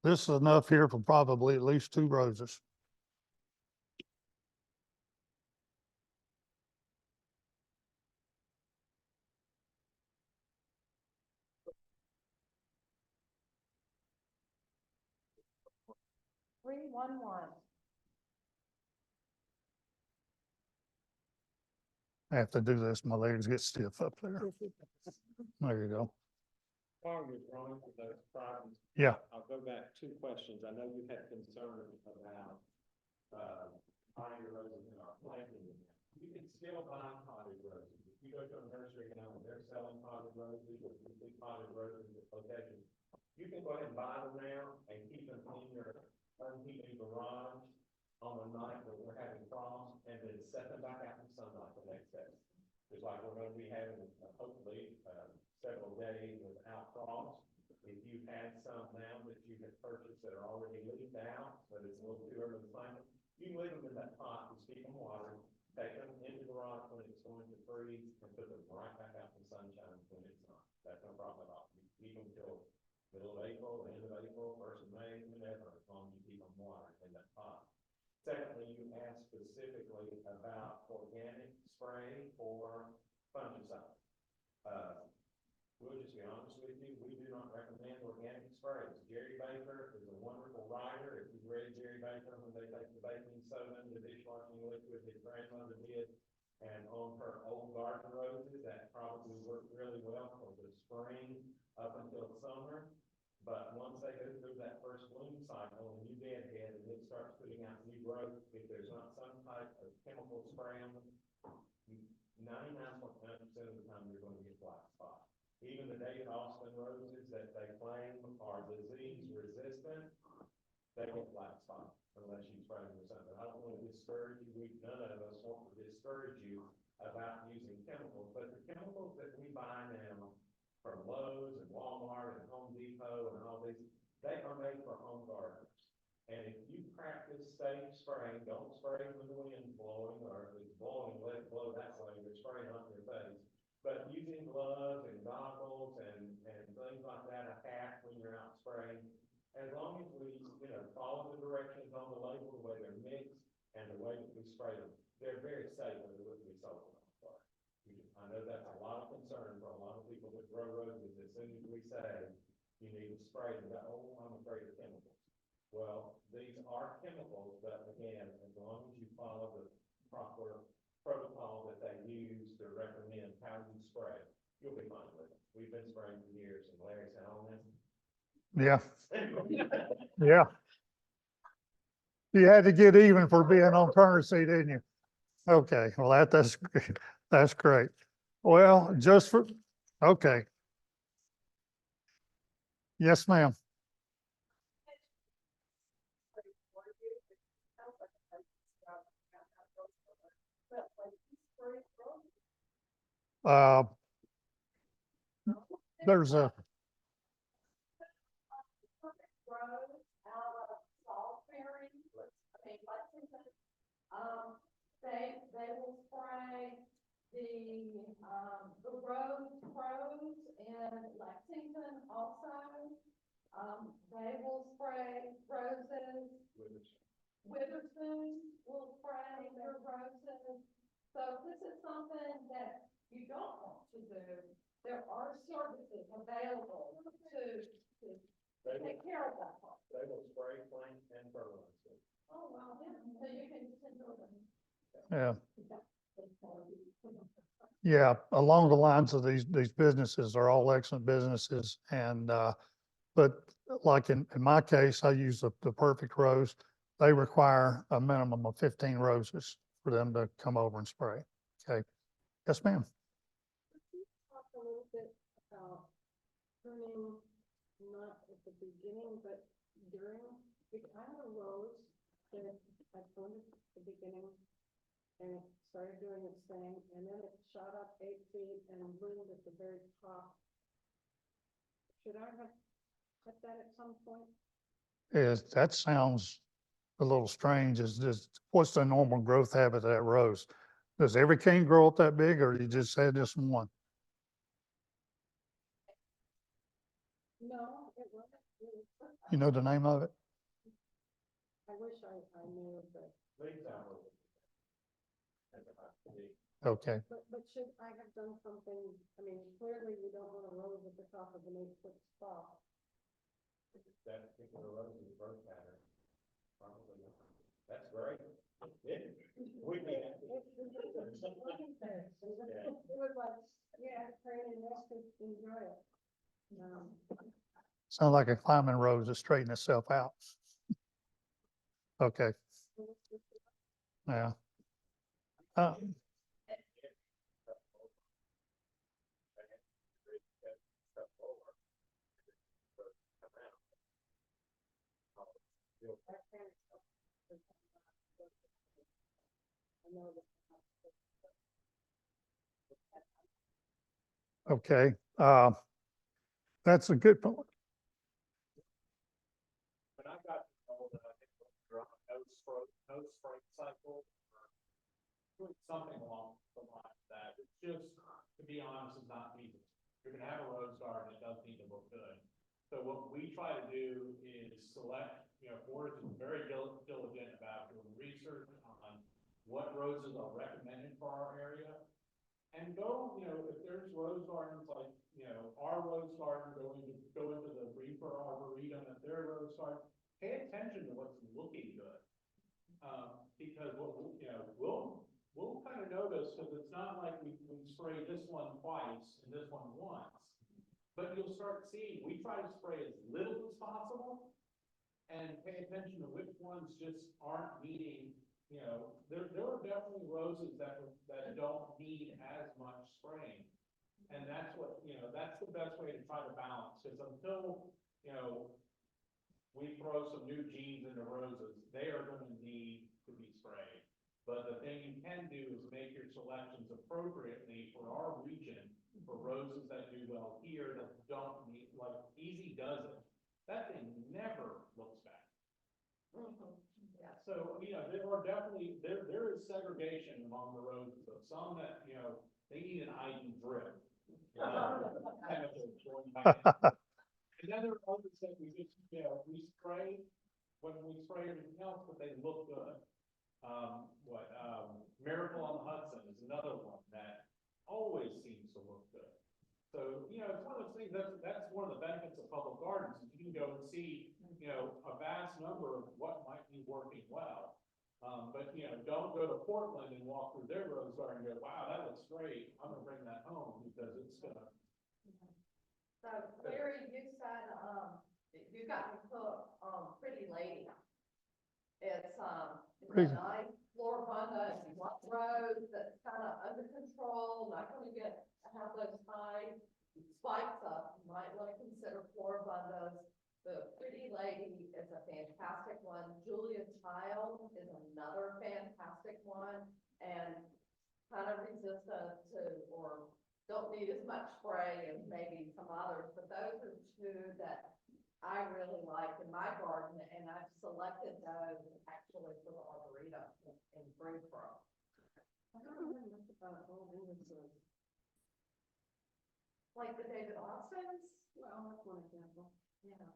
This is enough here for probably at least 2 roses. Three, one. I have to do this. My legs get stiff up there. There you go. While you're drawing for those problems, Yeah. I'll go back 2 questions. I know you had concern about potted roses in our planting. You can still buy potted roses. If you go to a nursery now, and they're selling potted roses, or you see potted roses at locations, you can go ahead and buy them now and keep them in your unheated garage on the night that we're having frost, and then set them back out in the sunlight the next day. Just like we're gonna be having, hopefully, several days without frost. If you had some now that you have purchased that are already leaved out, but it's a little too early to plant them, you can leave them in that pot, just keep them watered, take them into the garage when it's going to freeze, and put them right back out in the sunshine when it's not. That's no problem at all. You keep them till middle of April, end of April, first of May, whatever, as long as you keep them watered in that pot. Secondly, you asked specifically about organic spray for fungicide. We'll just be honest with you, we do not recommend organic sprays. Jerry Baker is a wonderful writer. If you've read Jerry Baker, when they take the baking soda and the dishwashing liquid his grandmother did, and on her old garden roses, that probably worked really well for the spring up until summer. But once they go through that first bloom cycle, and you deadhead, and it starts putting out new growth, if there's not some type of chemical spray on them, 99.9% of the time you're going to get black spot. Even the David Austin roses that they claim are disease resistant, they get black spot unless you spray them with something. I don't want to discourage you. None of us want to discourage you about using chemicals, but the chemicals that we buy now from Lowe's and Walmart and Home Depot and all these, they are made for home gardeners. And if you practice safe spraying, don't spray when the wind's blowing, or if it's blowing, let it blow that way, you're spraying on your face. But using gloves and goggles and things like that, a hat when you're out spraying, as long as we, follow the directions on the label, the way they're mixed and the way that we spray them, they're very safe when they're with recycling. I know that's a lot of concern for a lot of people that grow roses. As soon as we say you need to spray them, they go, oh, I'm afraid of chemicals. Well, these are chemicals, but again, as long as you follow the proper protocol that they use to recommend how you spray, you'll be fine with it. We've been spraying for years, and Larry said, "Oh, man." Yeah, yeah. You had to get even for being on courtesy, didn't you? Okay, well, that's great. That's great. Well, okay. Yes, ma'am. Uh, there's a, Out of Salisbury, Lexington. They will spray the rose pros in Lexington also. They will spray roses. Witherspoon will spray their roses. So this is something that you don't want to do. There are services available to take care of that part. They will spray, plant, and fertilize. Oh, wow, yeah, so you can just enjoy them. yeah, yeah, along the lines of these businesses are all excellent businesses. And, but like in my case, I use the Perfect Rose. They require a minimum of 15 roses for them to come over and spray. Okay. Yes, ma'am. Talk a little bit about pruning, not at the beginning, but during, I had a rose that I pruned at the beginning, and it started doing its thing, and then it shot up 8 feet and bloomed at the very top. Should I have cut that at some point? That sounds a little strange. Is just, what's the normal growth habit of that rose? Does every cane grow up that big, or you just said just one? No, it wasn't. You know the name of it? I wish I knew, but Okay. But should I have done something, I mean, clearly you don't want a rose at the top of an 8-foot stalk. That particular rose is growth pattern. Probably not. That's great. We need it. It was like, yeah, pray and rest and enjoy it. Sounds like a climbing rose that straightened itself out. Okay. Yeah. Uh, okay, that's a good point. When I got told that I think it was no spray cycle, or something along the lines of that, it's just, to be honest, is not feasible. You're gonna have a rose garden, it does need to look good. So what we try to do is select, boards is very diligent about doing research on what roses are recommended for our area. And go, if there's rose gardens like, our rose garden, go into the Reaper Arboretum, if their rose garden, pay attention to what's looking good. Because we'll kind of notice, because it's not like we spray this one twice and this one once. But you'll start seeing, we try to spray as little as possible and pay attention to which ones just aren't needing, there are definitely roses that don't need as much spraying. And that's what, that's the best way to try to balance, because until, we throw some new genes into roses, they are gonna need to be sprayed. But the thing you can do is make your selections appropriately for our region, for roses that do well here, that don't need, like Easy Does It. That thing never looks bad. Yeah. So, there are definitely, there is segregation among the roses, of some that, they need an ID drip. And then there are others that we just, we spray, when we spray everything else, but they look good. Miracle on the Hudson is another one that always seems to look good. So, it's one of those things, that's one of the benefits of public gardens, is you can go and see, a vast number of what might be working well. But, don't go to Portland and walk through their rose garden and go, wow, that looks great, I'm gonna bring that home, because it's gonna. So Larry, you said, you got me hooked on Pretty Lady. It's Pretty- a nice floribunda, one rose that's kind of under control, not gonna have those high spikes up. You might want to consider floribundas. The Pretty Lady is a fantastic one. Julia Child is another fantastic one, and kind of resistant to, or don't need as much spray as maybe some others, but those are two that I really like in my garden, and I've selected those actually for the Arboretum in Greensboro. I don't know much about old English roses. Like the David Austin's? Well, that's one example. Yeah.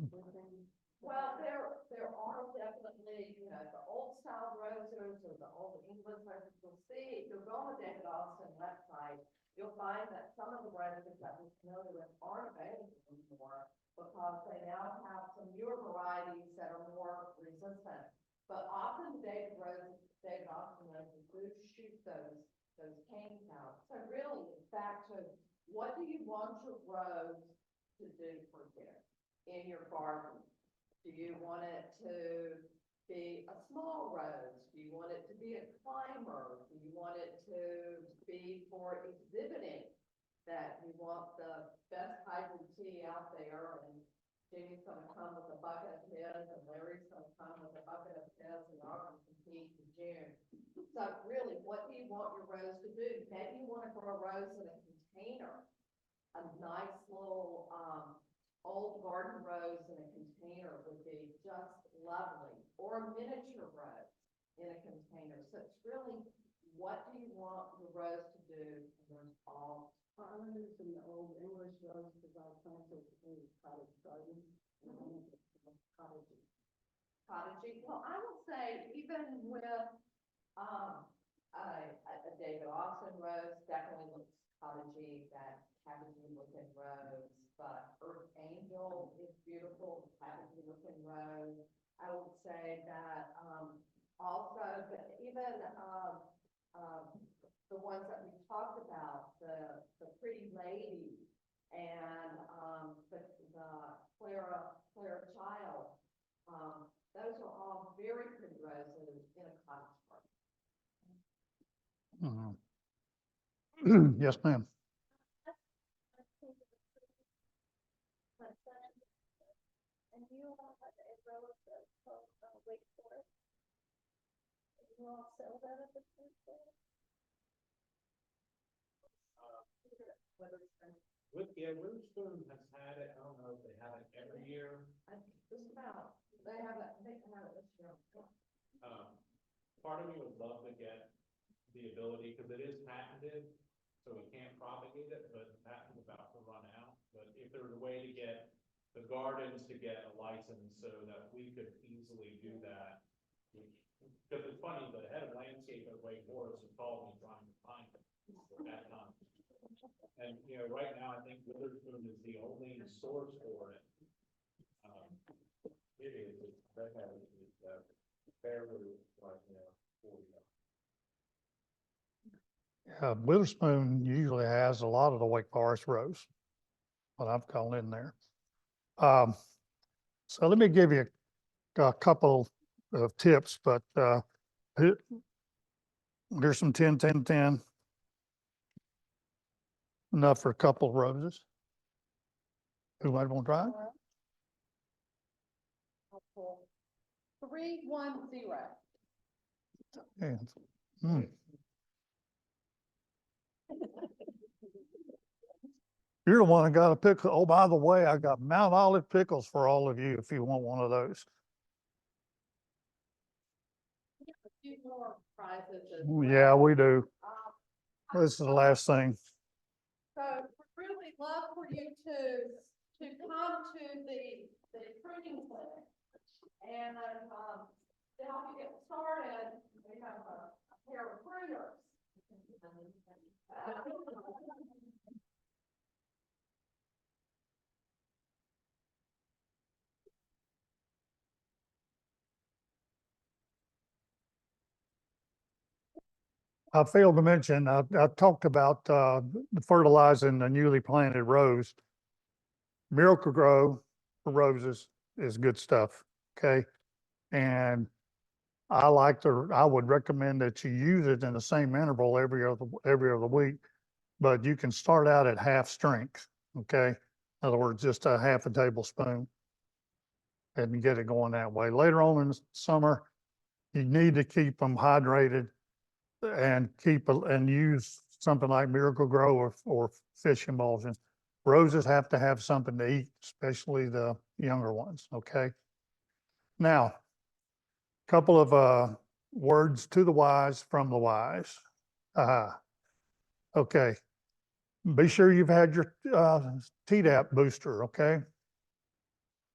Everything. Well, there are definitely, the old style roses or the old English roses. You'll see, if you'll go on the David Austin website, you'll find that some of the roses that we're familiar with aren't available anymore, because they now have some newer varieties that are more resistant. But often David Austin roses do shoot those canes out. So really, it's back to, what do you want your rose to do for you in your garden? Do you want it to be a small rose? Do you want it to be a climber? Do you want it to be for exhibiting? That you want the best hybrid tea out there, and Jimmy's gonna come with a bucket of his, and Larry's gonna come with a bucket of his, and y'all gonna compete in June. So really, what do you want your rose to do? Maybe you wanna grow a rose in a container, a nice little, old garden rose in a container would be just lovely, or a miniature rose in a container. So it's really, what do you want the rose to do? And there's all. I'm using the old English rose because I planted in cottage gardens. Cottagey. Well, I will say, even with, a David Austin rose definitely looks cottagey, that cabbagey looking rose. But Earth Angel is beautiful, cabbagey looking rose. I would say that, also, but even, the ones that we talked about, the Pretty Lady and, the Clara Child, those are all very pretty roses. Mhm. Yes, ma'am. And you all have a row of the, Wake Forest. You all sell that at the food fair? Witherspoon has had it, I don't know if they have it every year. Just about, they have it this year. Part of me would love to get the ability, because it is patented, so we can't propagate it, but the patent's about to run out. But if there was a way to get the gardens to get a license so that we could easily do that, which, because it's funny, the head of landscape at Wake Forest has called me trying to find it at times. And, you know, right now, I think Witherspoon is the only source for it. It is, that has, fairly, like, you know, 40. Witherspoon usually has a lot of the Wake Forest rows, what I've called in there. So let me give you a couple of tips, but here's some 10, 10, 10. Enough for a couple of roses. Who might want to try it? 310. Yeah. Mm. You're the one that got a pickle. Oh, by the way, I got Mount Olive pickles for all of you if you want one of those. A few more prizes as Yeah, well. we do. Um, This is the last thing. So we'd really love for you to come to the pruning clinic. And, to help you get started, we have a pair of pruners. I failed to mention, I talked about fertilizing the newly planted rows. Miracle Grow for roses is good stuff, okay? And I would recommend that you use it in the same interval every other week, but you can start out at half strength, okay? In other words, just a half a tablespoon and get it going that way. Later on in the summer, you need to keep them hydrated and and use something like Miracle Grow or fish emulsion. Roses have to have something to eat, especially the younger ones, okay? Now, couple of words to the wise from the wise. Okay, be sure you've had your Tdap booster, okay?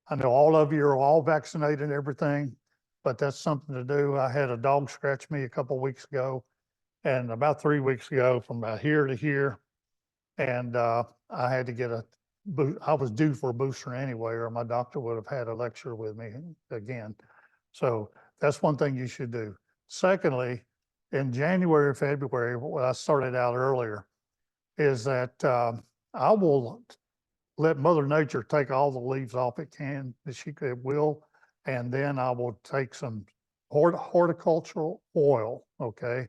I know all of you are all vaccinated and everything, but that's something to do. I had a dog scratch me a couple weeks ago, and about 3 weeks ago from about here to here, and I had to get I was due for a booster anyway, or my doctor would have had a lecture with me again. So that's one thing you should do. Secondly, in January, February, what I started out earlier, is that I will let Mother Nature take all the leaves off it can, it will, and then I will take some horticultural oil, okay,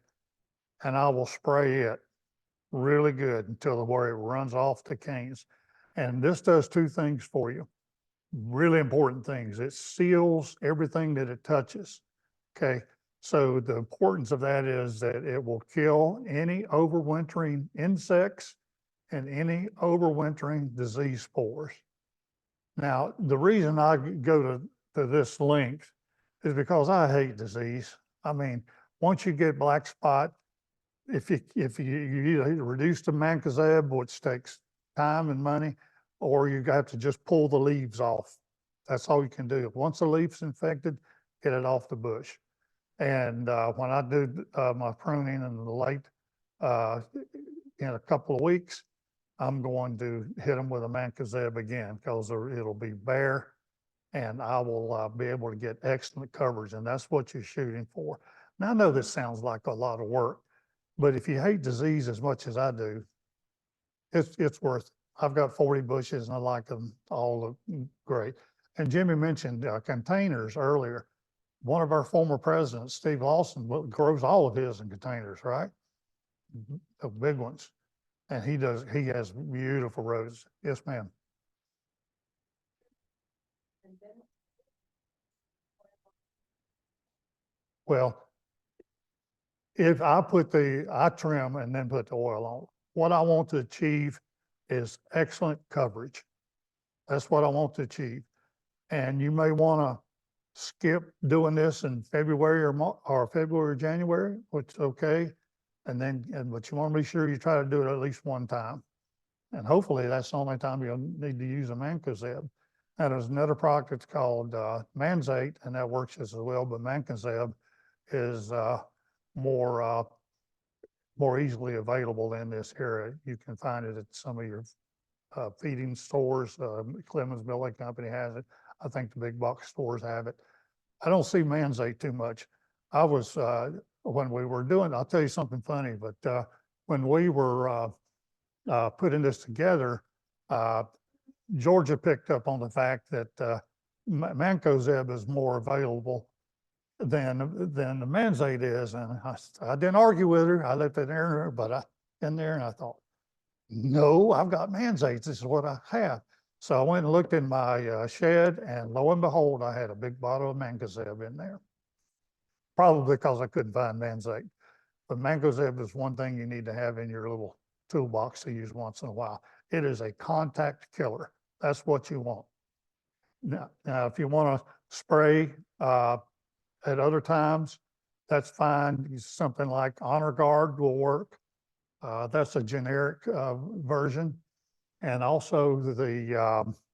and I will spray it really good until where it runs off the canes. And this does two things for you, really important things. It seals everything that it touches, okay? So the importance of that is that it will kill any overwintering insects and any overwintering disease spores. Now, the reason I go to this length is because I hate disease. I mean, once you get black spot, if you either reduce the mancozeb, which takes time and money, or you have to just pull the leaves off. That's all you can do. Once the leaf's infected, get it off the bush. And when I do my pruning in the late, in a couple of weeks, I'm going to hit them with a mancozeb again because it'll be bare and I will be able to get excellent coverage. And that's what you're shooting for. Now, I know this sounds like a lot of work, but if you hate disease as much as I do, it's worth it. I've got 40 bushes and I like them all great. And Jimmy mentioned containers earlier. One of our former presidents, Steve Lawson, grows all of his in containers, right? the big ones. And he has beautiful roses. Yes, ma'am. And then Well, if I trim and then put the oil on, what I want to achieve is excellent coverage. That's what I want to achieve. And you may want to skip doing this in February or February or January, which is okay. But you want to be sure you try to do it at least one time. And hopefully that's the only time you'll need to use a mancozeb. Now there's another product that's called Manzate, and that works just as well, but mancozeb is more more easily available in this area. You can find it at some of your feeding stores. Clemens Milling Company has it. I think the big box stores have it. I don't see Manzate too much. I was, when we were doing, I'll tell you something funny, but when we were putting this together, Georgia picked up on the fact that mancozeb is more available than the Manzate is, and I didn't argue with her. I left it there, but in there, and I thought, no, I've got Manzates. This is what I have. So I went and looked in my shed, and lo and behold, I had a big bottle of mancozeb in there. Probably because I couldn't find Manzate. But mancozeb is one thing you need to have in your little toolbox to use once in a while. It is a contact killer. That's what you want. Now if you want to spray at other times, that's fine. Something like Honor Guard will work. That's a generic version. And also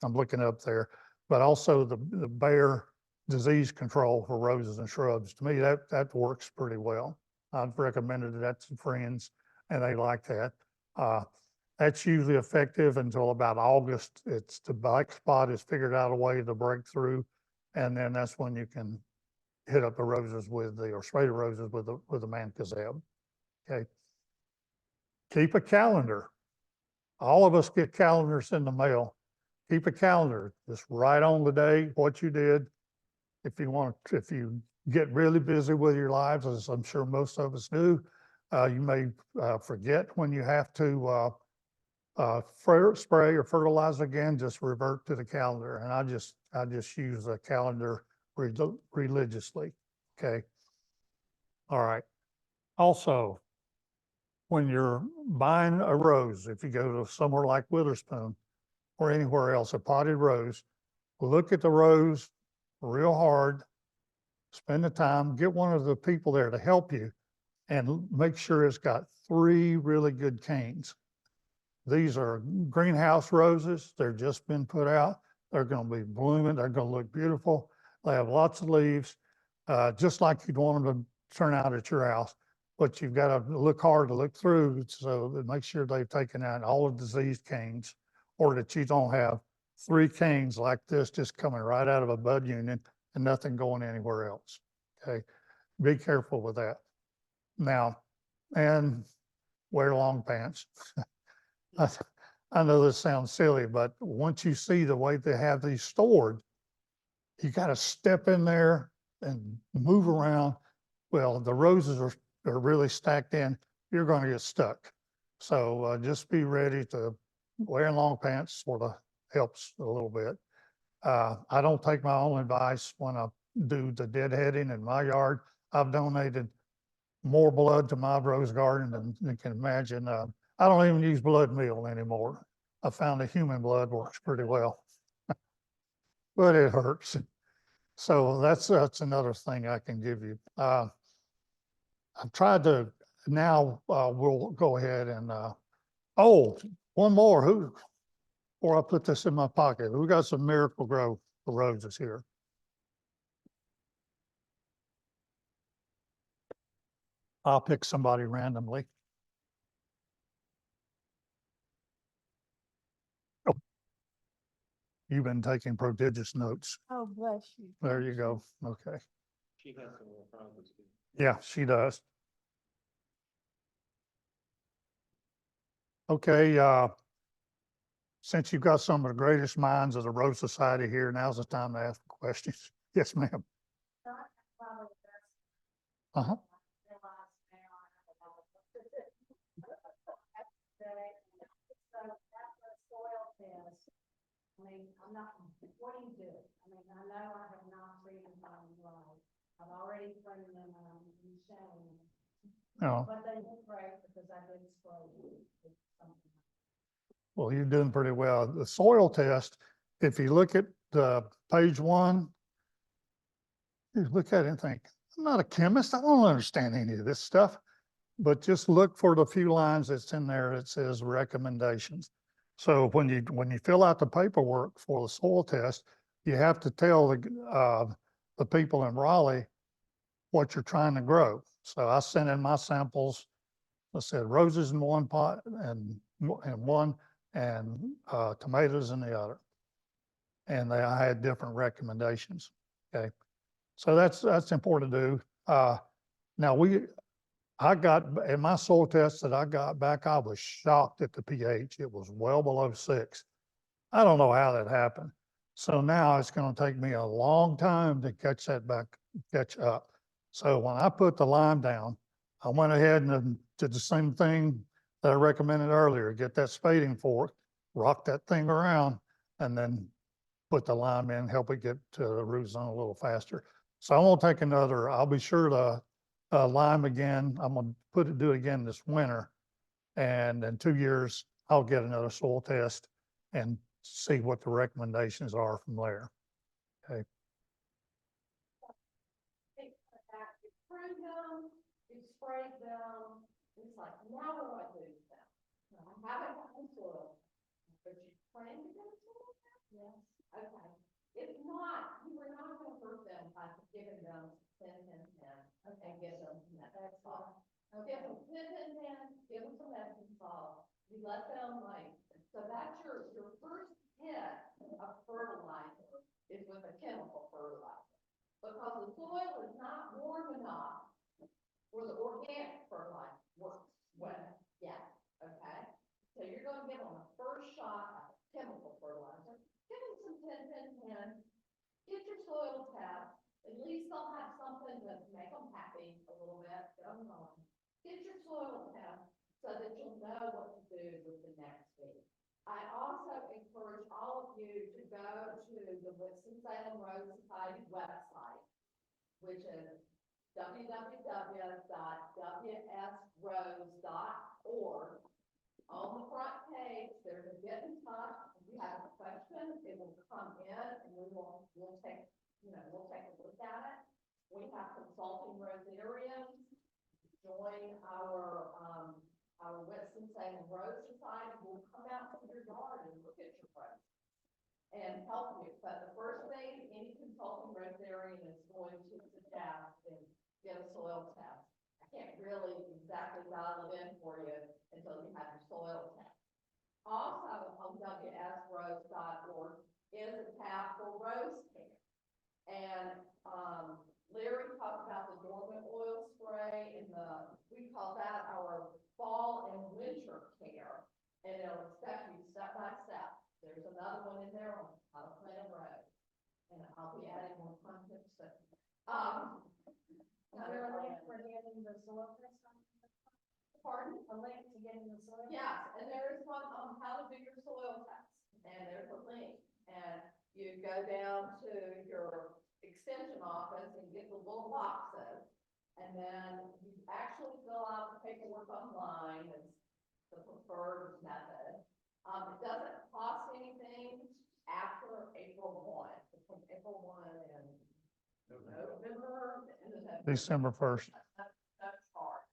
I'm looking up there, but also the Bayer disease control for roses and shrubs. To me, that works pretty well. I've recommended that to friends and they like that. That's usually effective until about August. It's the black spot is figured out a way to break through. And then that's when you can hit up the roses or spray the roses with the mancozeb. Okay. Keep a calendar. All of us get calendars in the mail. Keep a calendar. Just write on the day what you did. If you get really busy with your lives, as I'm sure most of us do, you may forget when you have to spray or fertilize again. Just revert to the calendar, and I just use the calendar religiously. Okay. All right. Also, when you're buying a rose, if you go to somewhere like Witherspoon or anywhere else, a potted rose, look at the rose real hard, spend the time, get one of the people there to help you, and make sure it's got 3 really good canes. These are greenhouse roses. They're just been put out. They're going to be blooming. They're going to look beautiful. They have lots of leaves, just like you'd want them to turn out at your house. But you've got to look hard to look through, so that make sure they've taken out all the diseased canes, or that you don't have 3 canes like this just coming right out of a bud unit and nothing going anywhere else. Okay, be careful with that. Now, and wear long pants. I know this sounds silly, but once you see the way they have these stored, you got to step in there and move around. Well, the roses are really stacked in. You're going to get stuck. So just be ready to wear long pants. Sort of helps a little bit. I don't take my own advice when I do the deadheading in my yard. I've donated more blood to my rose garden than you can imagine. I don't even use blood meal anymore. I found the human blood works pretty well, but it hurts. So that's another thing I can give you. I've tried to, now we'll go ahead and, oh, one more. Before I put this in my pocket, who got some Miracle Grow roses here? I'll pick somebody randomly. Oh, you've been taking prodigious notes. Oh, bless you. There you go. Okay. She has some more problems too. Yeah, she does. Okay, since you've got some of the greatest minds of the Rose Society here, now's the time to ask questions. Yes, ma'am. Uh-huh. I mean, I'm not, what do you do? I mean, I know I have not treated them right. I've already thrown them out and shown them. No, But they look great because I did spray with something. well, you're doing pretty well. The soil test, if you look at page 1, you look at it and think, I'm not a chemist. I don't understand any of this stuff. But just look for the few lines that's in there that says recommendations. So when you fill out the paperwork for the soil test, you have to tell the people in Raleigh what you're trying to grow. So I sent in my samples. I said roses in one pot and one, and tomatoes in the other. And I had different recommendations. Okay, so that's important to do. Now I got, in my soil test that I got back, I was shocked at the pH. It was well below 6. I don't know how that happened. So now it's going to take me a long time to catch up. So when I put the lime down, I went ahead and did the same thing that I recommended earlier, get that spading fork, rock that thing around, and then put the lime in, help it get to the root zone a little faster. So I'm gonna take another, I'll be sure to lime again. I'm gonna do it again this winter. And in 2 years, I'll get another soil test and see what the recommendations are from there. Okay. You prune them, you spray them, it's like, now what do I do with them? I haven't gotten soil, but you plan to get a soil test? Yes. Okay, if not, you were not gonna hurt them by giving them 10, 10, 10, and give them that's all. Give them 10, 10, 10, give them some Epsom salt, you let them so that's your first hit of fertilizer is with a chemical fertilizer. Because the soil is not warm enough where the organic fertilizer works well yet, okay? So you're gonna give them a first shot of chemical fertilizer, give them some 10, 10, 10, get your soil test, at least they'll have something to make them happy a little bit, get them going. Get your soil test so that you'll know what to do with the next seed. I also encourage all of you to go to the Winston-Salem Rose Society website, which is www.wsrose.org. On the front page, there's a get in touch. If you have a question, it will come in and we'll take, we'll take a look at it. We have consulting rosarians join our Winston-Salem Rose Society. Will come out to your yard and look at your rose and help you. But the first thing any consulting rosarian is going to suggest is get a soil test. I can't really exactly dial it in for you until you have your soil test. Also on wsrose.org is a tab for rose care. And Larry talked about the dormant oil spray and we call that our fall and winter care. And it'll step you step by step. There's another one in there on how to plant a rose. And I'll be adding more content soon. Is there a link for getting the soil test on? Pardon? A link to getting the soil? Yes, and there is one on how to do your soil test, and there's a link, and you go down to your extension office and get the little boxes, and then you actually fill out the paperwork online, it's the preferred method. It doesn't cost anything after April 1, between April 1 and November, and December 1st. That's hard.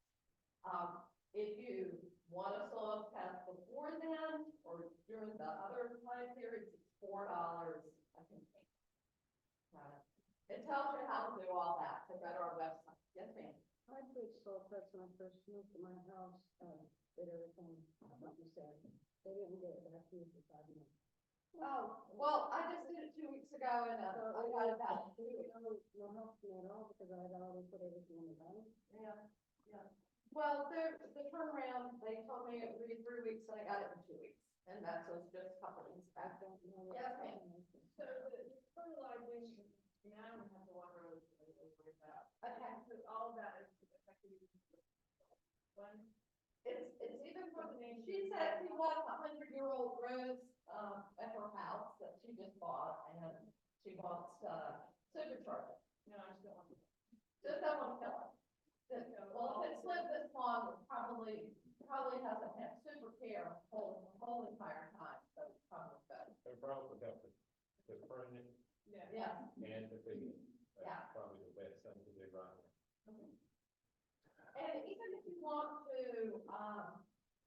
If you want a soil test before then, or during the other time periods, it's $4, I think. It tells you how to do all that, so go to our website. Yes, ma'am. I did soil test when I first moved to my house, did everything, like you said. They didn't get it back to me for 5 minutes. Oh, well, I just did it 2 weeks ago and I got it back. No help to me at all because I had already put everything in the bank. Yeah, yeah. Well, the turnaround, they told me it would be 3 weeks and I got it in 2 weeks. And that was just a couple of weeks back. Yes, ma'am. So the fertilizing, now I don't have to wonder what it's about. Okay. So all of that is effectively one. It's even from, she said she wants 100-year-old rose, at her house that she just bought, and she wants, supercharge it. No, I just don't want to. Just don't want to kill it. Well, if it's lived this long, it probably hasn't had super care whole entire time, so it's probably good. They probably help to prune it Yeah, and to feed it. Yeah. That's probably the best thing to do right now. and even if you want to,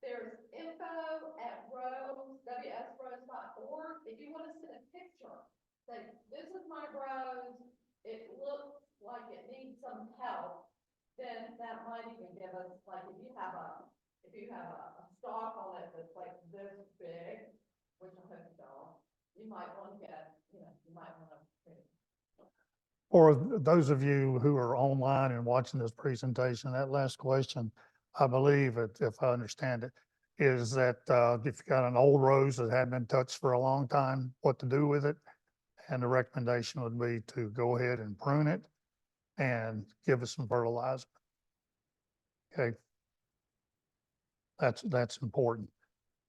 there's info at wsrose.org. If you want to send a picture, say, this is my rose, it looks like it needs some help, then that might even give us, like, if you have a stalk on it that's like this big, which I hope you don't, you might want to get, you might want to. For those of you who are online and watching this presentation, that last question, I believe, if I understand it, is that if you got an old rose that hadn't been touched for a long time, what to do with it? And the recommendation would be to go ahead and prune it and give it some fertilizer. Okay. That's important.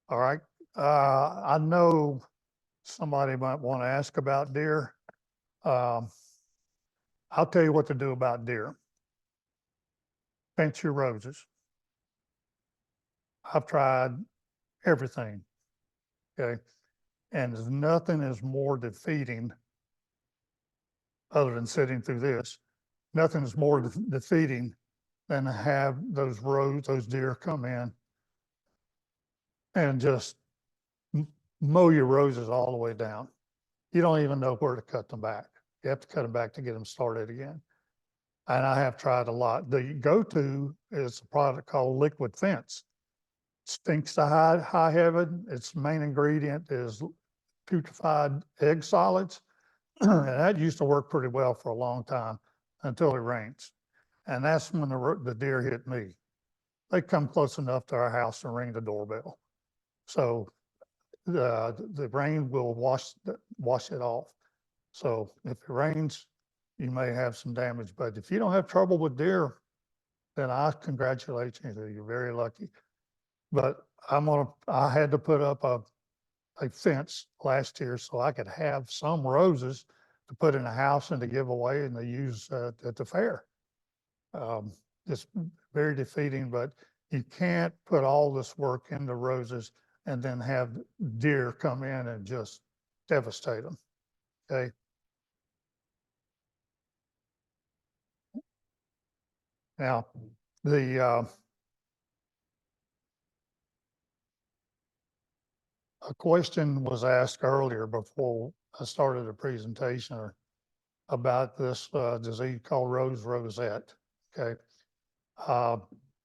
All right. I know somebody might want to ask about deer. I'll tell you what to do about deer. Fence your roses. I've tried everything. Okay. And there's nothing is more defeating, other than sitting through this, nothing is more defeating than to have those deer come in and just mow your roses all the way down. You don't even know where to cut them back. You have to cut them back to get them started again. And I have tried a lot. The go-to is a product called Liquid Fence. Stinks to high heaven. Its main ingredient is putrefied egg solids. And that used to work pretty well for a long time until it rains. And that's when the deer hit me. They come close enough to our house and ring the doorbell. So the rain will wash it off. So if it rains, you may have some damage, but if you don't have trouble with deer, then I congratulate you. You're very lucky. But I had to put up a fence last year so I could have some roses to put in a house and to give away and to use at the fair. It's very defeating, but you can't put all this work into roses and then have deer come in and just devastate them. Okay. Now, a question was asked earlier before I started the presentation about this disease called rose rosette. Okay.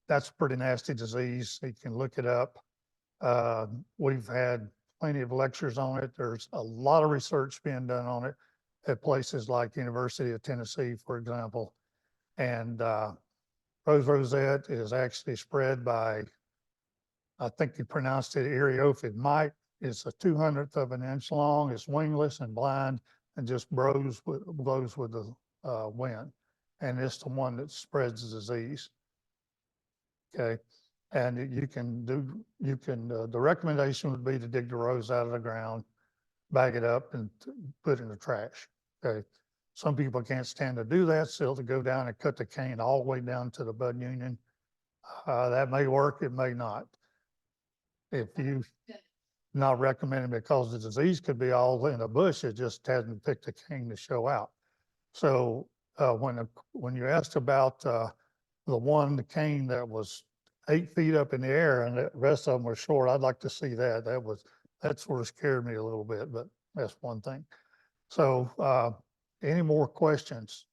That's a pretty nasty disease. You can look it up. We've had plenty of lectures on it. There's a lot of research being done on it at places like University of Tennessee, for example. And rose rosette is actually spread by, I think you pronounced it Eriophid mite. It's a 200th of an inch long. It's wingless and blind and just blows with the wind. And it's the one that spreads the disease. Okay. And the recommendation would be to dig the rose out of the ground, bag it up and put it in the trash. Okay. Some people can't stand to do that, so they'll go down and cut the cane all the way down to the bud union. That may work, it may not. If you not recommending because the disease could be all in the bush, it just hasn't picked the cane to show out. So when you asked about the cane that was 8 feet up in the air and the rest of them were short, I'd like to see that. That sort of scared me a little bit, but that's one thing. So any more questions?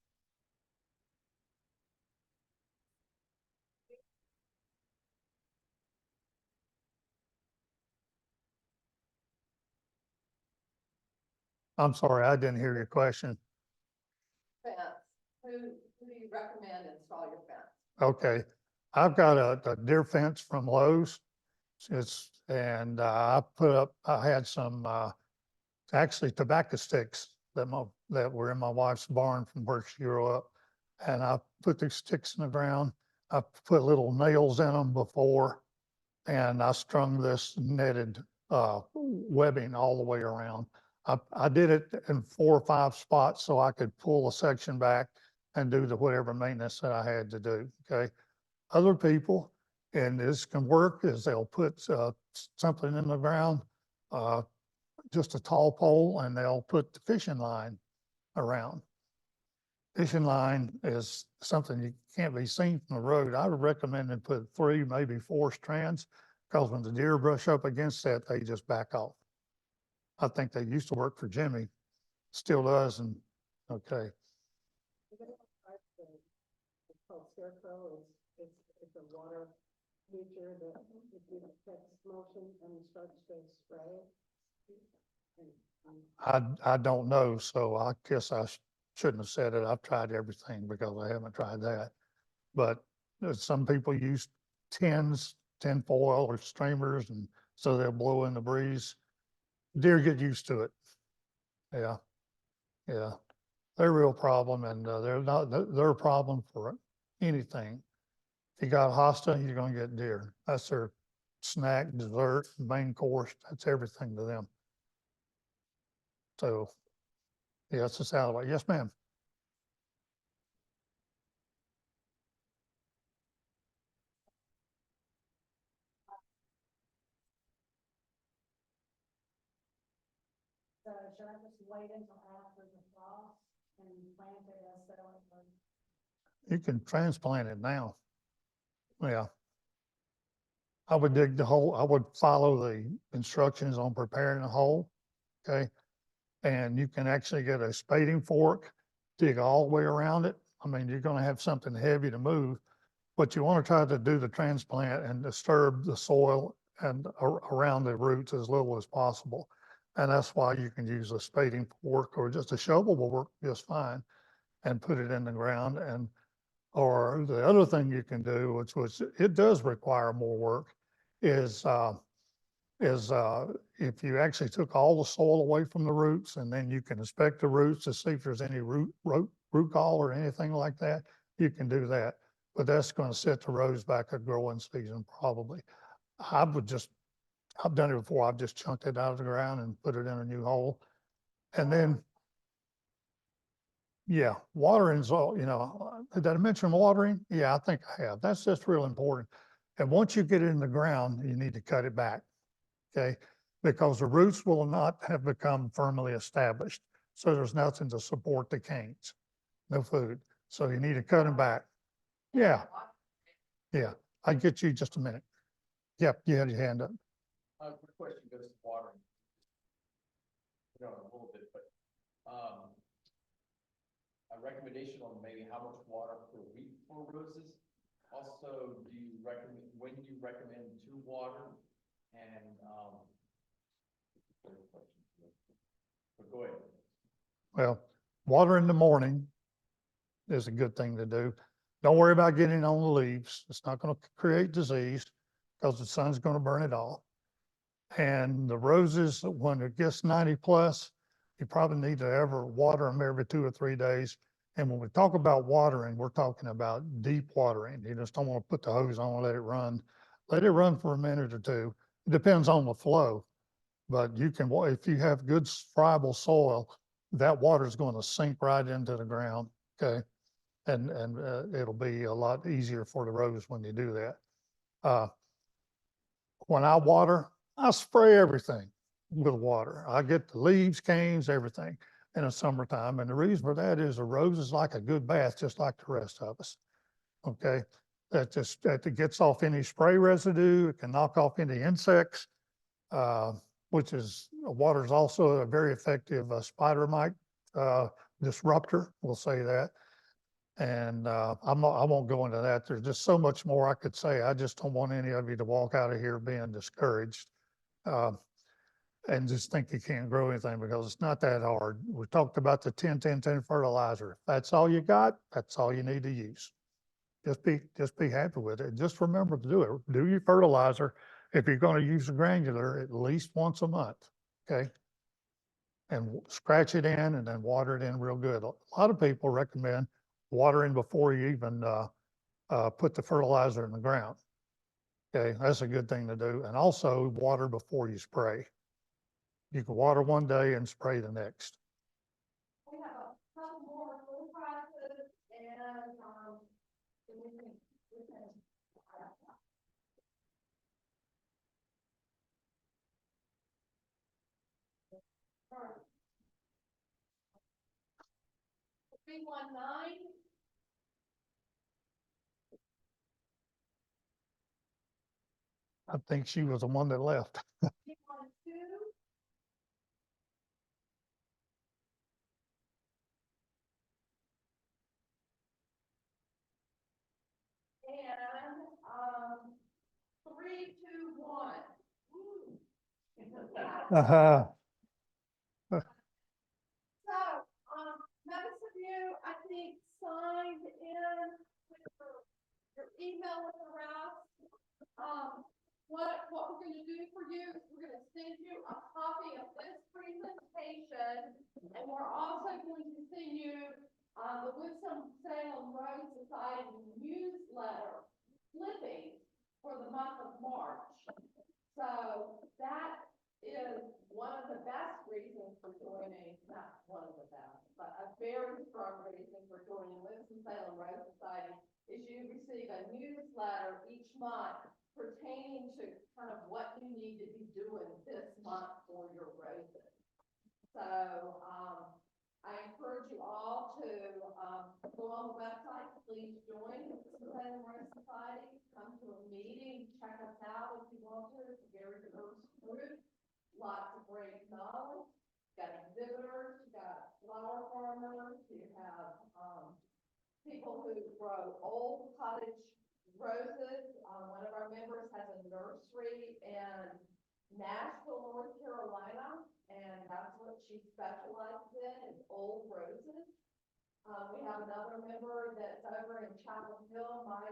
I'm sorry, I didn't hear your question. Fence, who do you recommend install your fence? Okay, I've got a deer fence from Lowe's. I had some actually tobacco sticks that were in my wife's barn from where she grew up. And I put these sticks in the ground. I put little nails in them before and I strung this netted webbing all the way around. I did it in 4 or 5 spots so I could pull a section back and do the whatever maintenance that I had to do, okay? Other people, and this can work, is they'll put something in the ground, just a tall pole, and they'll put the fishing line around. Fishing line is something you can't be seen from the road. I would recommend to put 3, maybe 4 strands, because when the deer brush up against that, they just back off. I think they used to work for Jimmy, still does, and, okay. It's called Scarecrow, it's a water feature that if you catch motion and starts to spray. I don't know, so I guess I shouldn't have said it. I've tried everything because I haven't tried that. But some people use tin foil or streamers, and so they'll blow in the breeze. Deer get used to it. Yeah, yeah. They're a real problem, and they're a problem for anything. If you got hosta, you're gonna get deer. That's their snack, dessert, main course. That's everything to them. So, yeah, it's a salad. Yes, ma'am. So should I just wait until after the frost and plant it as so? You can transplant it now. Yeah. I would dig the hole. I would follow the instructions on preparing the hole. Okay. And you can actually get a spading fork, dig all the way around it. I mean, you're going to have something heavy to move, but you want to try to do the transplant and disturb the soil and around the roots as little as possible. And that's why you can use a spading fork, or just a shovel will work just fine, and put it in the ground. And or the other thing you can do, which it does require more work, is if you actually took all the soil away from the roots, and then you can inspect the roots to see if there's any root gall or anything like that, you can do that. But that's going to set the rows back a growing season probably. I've done it before. I've just chunked it out of the ground and put it in a new hole. And then, yeah, watering's all, did I mention watering? Yeah, I think I have. That's just real important. And once you get it in the ground, you need to cut it back. Okay, because the roots will not have become firmly established. So there's nothing to support the canes, no food. So you need to cut them back. Yeah, yeah. I'll get you just a minute. Yep, you had your hand up. Quick question goes to watering. A little bit, but, a recommendation on maybe how much water per week for roses? Also, when do you recommend to water? And, but go ahead. Well, water in the morning is a good thing to do. Don't worry about getting on the leaves. It's not going to create disease because the sun's going to burn it off. And the roses, when it gets 90 plus, you probably need to ever water them every 2 or 3 days. And when we talk about watering, we're talking about deep watering. You just don't want to put the hose on and let it run. Let it run for a minute or two. It depends on the flow, but you can, if you have good friable soil, that water is going to sink right into the ground. Okay. And it'll be a lot easier for the rose when you do that. When I water, I spray everything with water. I get the leaves, canes, everything in the summertime. And the reason for that is a rose is like a good bath, just like the rest of us. Okay. That it gets off any spray residue. It can knock off any insects, which is water is also a very effective spider mite disruptor. We'll say that. And I won't go into that. There's just so much more I could say. I just don't want any of you to walk out of here being discouraged and just think you can't grow anything, because it's not that hard. We talked about the 10-10-10 fertilizer. If that's all you got, that's all you need to use. Just be happy with it. Just remember to do it. Do your fertilizer. If you're going to use a granular, at least once a month. Okay. And scratch it in and then water it in real good. A lot of people recommend watering before you even put the fertilizer in the ground. Okay, that's a good thing to do. And also water before you spray. You can water one day and spray the next. We have a couple more full prizes and, we can. All right. 319. I think she was the one that left. 312. And, 321. Woo. Uh-huh. So, most of you, I think, signed in with your email address. What we're gonna do for you is we're gonna send you a copy of this presentation, and we're also going to send you, the Winston-Salem Road Society newsletter clipping for the month of March. So that is one of the best reasons for joining, not one of the best, but a very strong reason for joining Winston-Salem Road Society is you receive a newsletter each month pertaining to kind of what you need to be doing this month for your roses. So, I encourage you all to, go on the website, please join the Winston-Salem Road Society, come to a meeting, check us out if you want to. It's a very diverse group, lots of great knowledge. You got exhibitors, you got flower farmers, you have, people who grow old cottage roses. One of our members has a nursery in Nashville, North Carolina, and that's what she specializes in, is old roses. We have another member that's over in Chapel Hill, my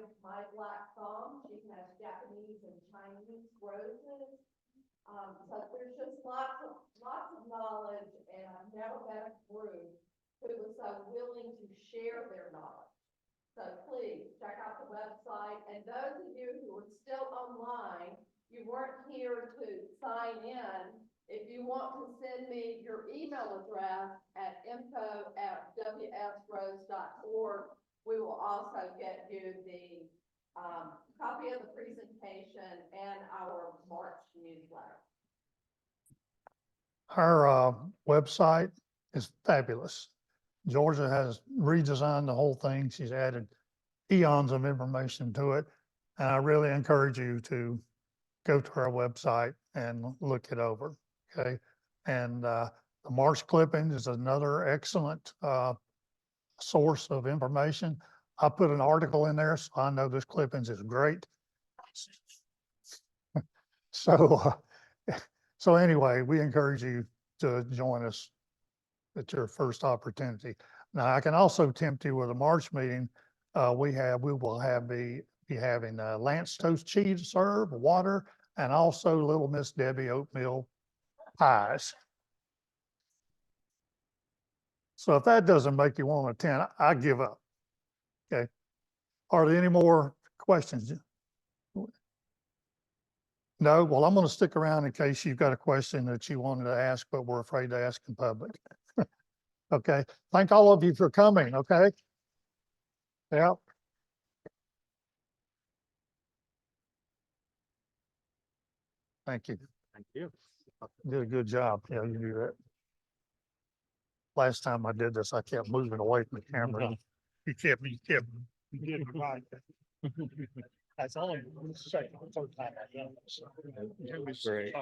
black thumb. She has Japanese and Chinese roses. So there's just lots of knowledge, and I've never met a group who was so willing to share their knowledge. So please check out the website, and those of you who are still online, you weren't here to sign in. If you want to send me your email address at info@wsrose.org, we will also get you the, copy of the presentation and our March newsletter. Her website is fabulous. Georgia has redesigned the whole thing. She's added eons of information to it. And I really encourage you to go to our website and look it over, okay? And the March clipping is another excellent source of information. I put an article in there, so I know this clippings is great. So, so anyway, we encourage you to join us at your first opportunity. Now, I can also tempt you with a March meeting. We will be having Lance toast cheese to serve, water, and also Little Miss Debbie oatmeal pies. So if that doesn't make you want to attend, I give up. Okay. Are there any more questions? No? Well, I'm going to stick around in case you've got a question that you wanted to ask, but we're afraid to ask in public. Okay. Thank all of you for coming. Okay. Yeah. Thank you. Thank you. You did a good job. Yeah, you do that. Last time I did this, I kept moving away from the camera. You did right. That's only the second or third time I've done this. Great.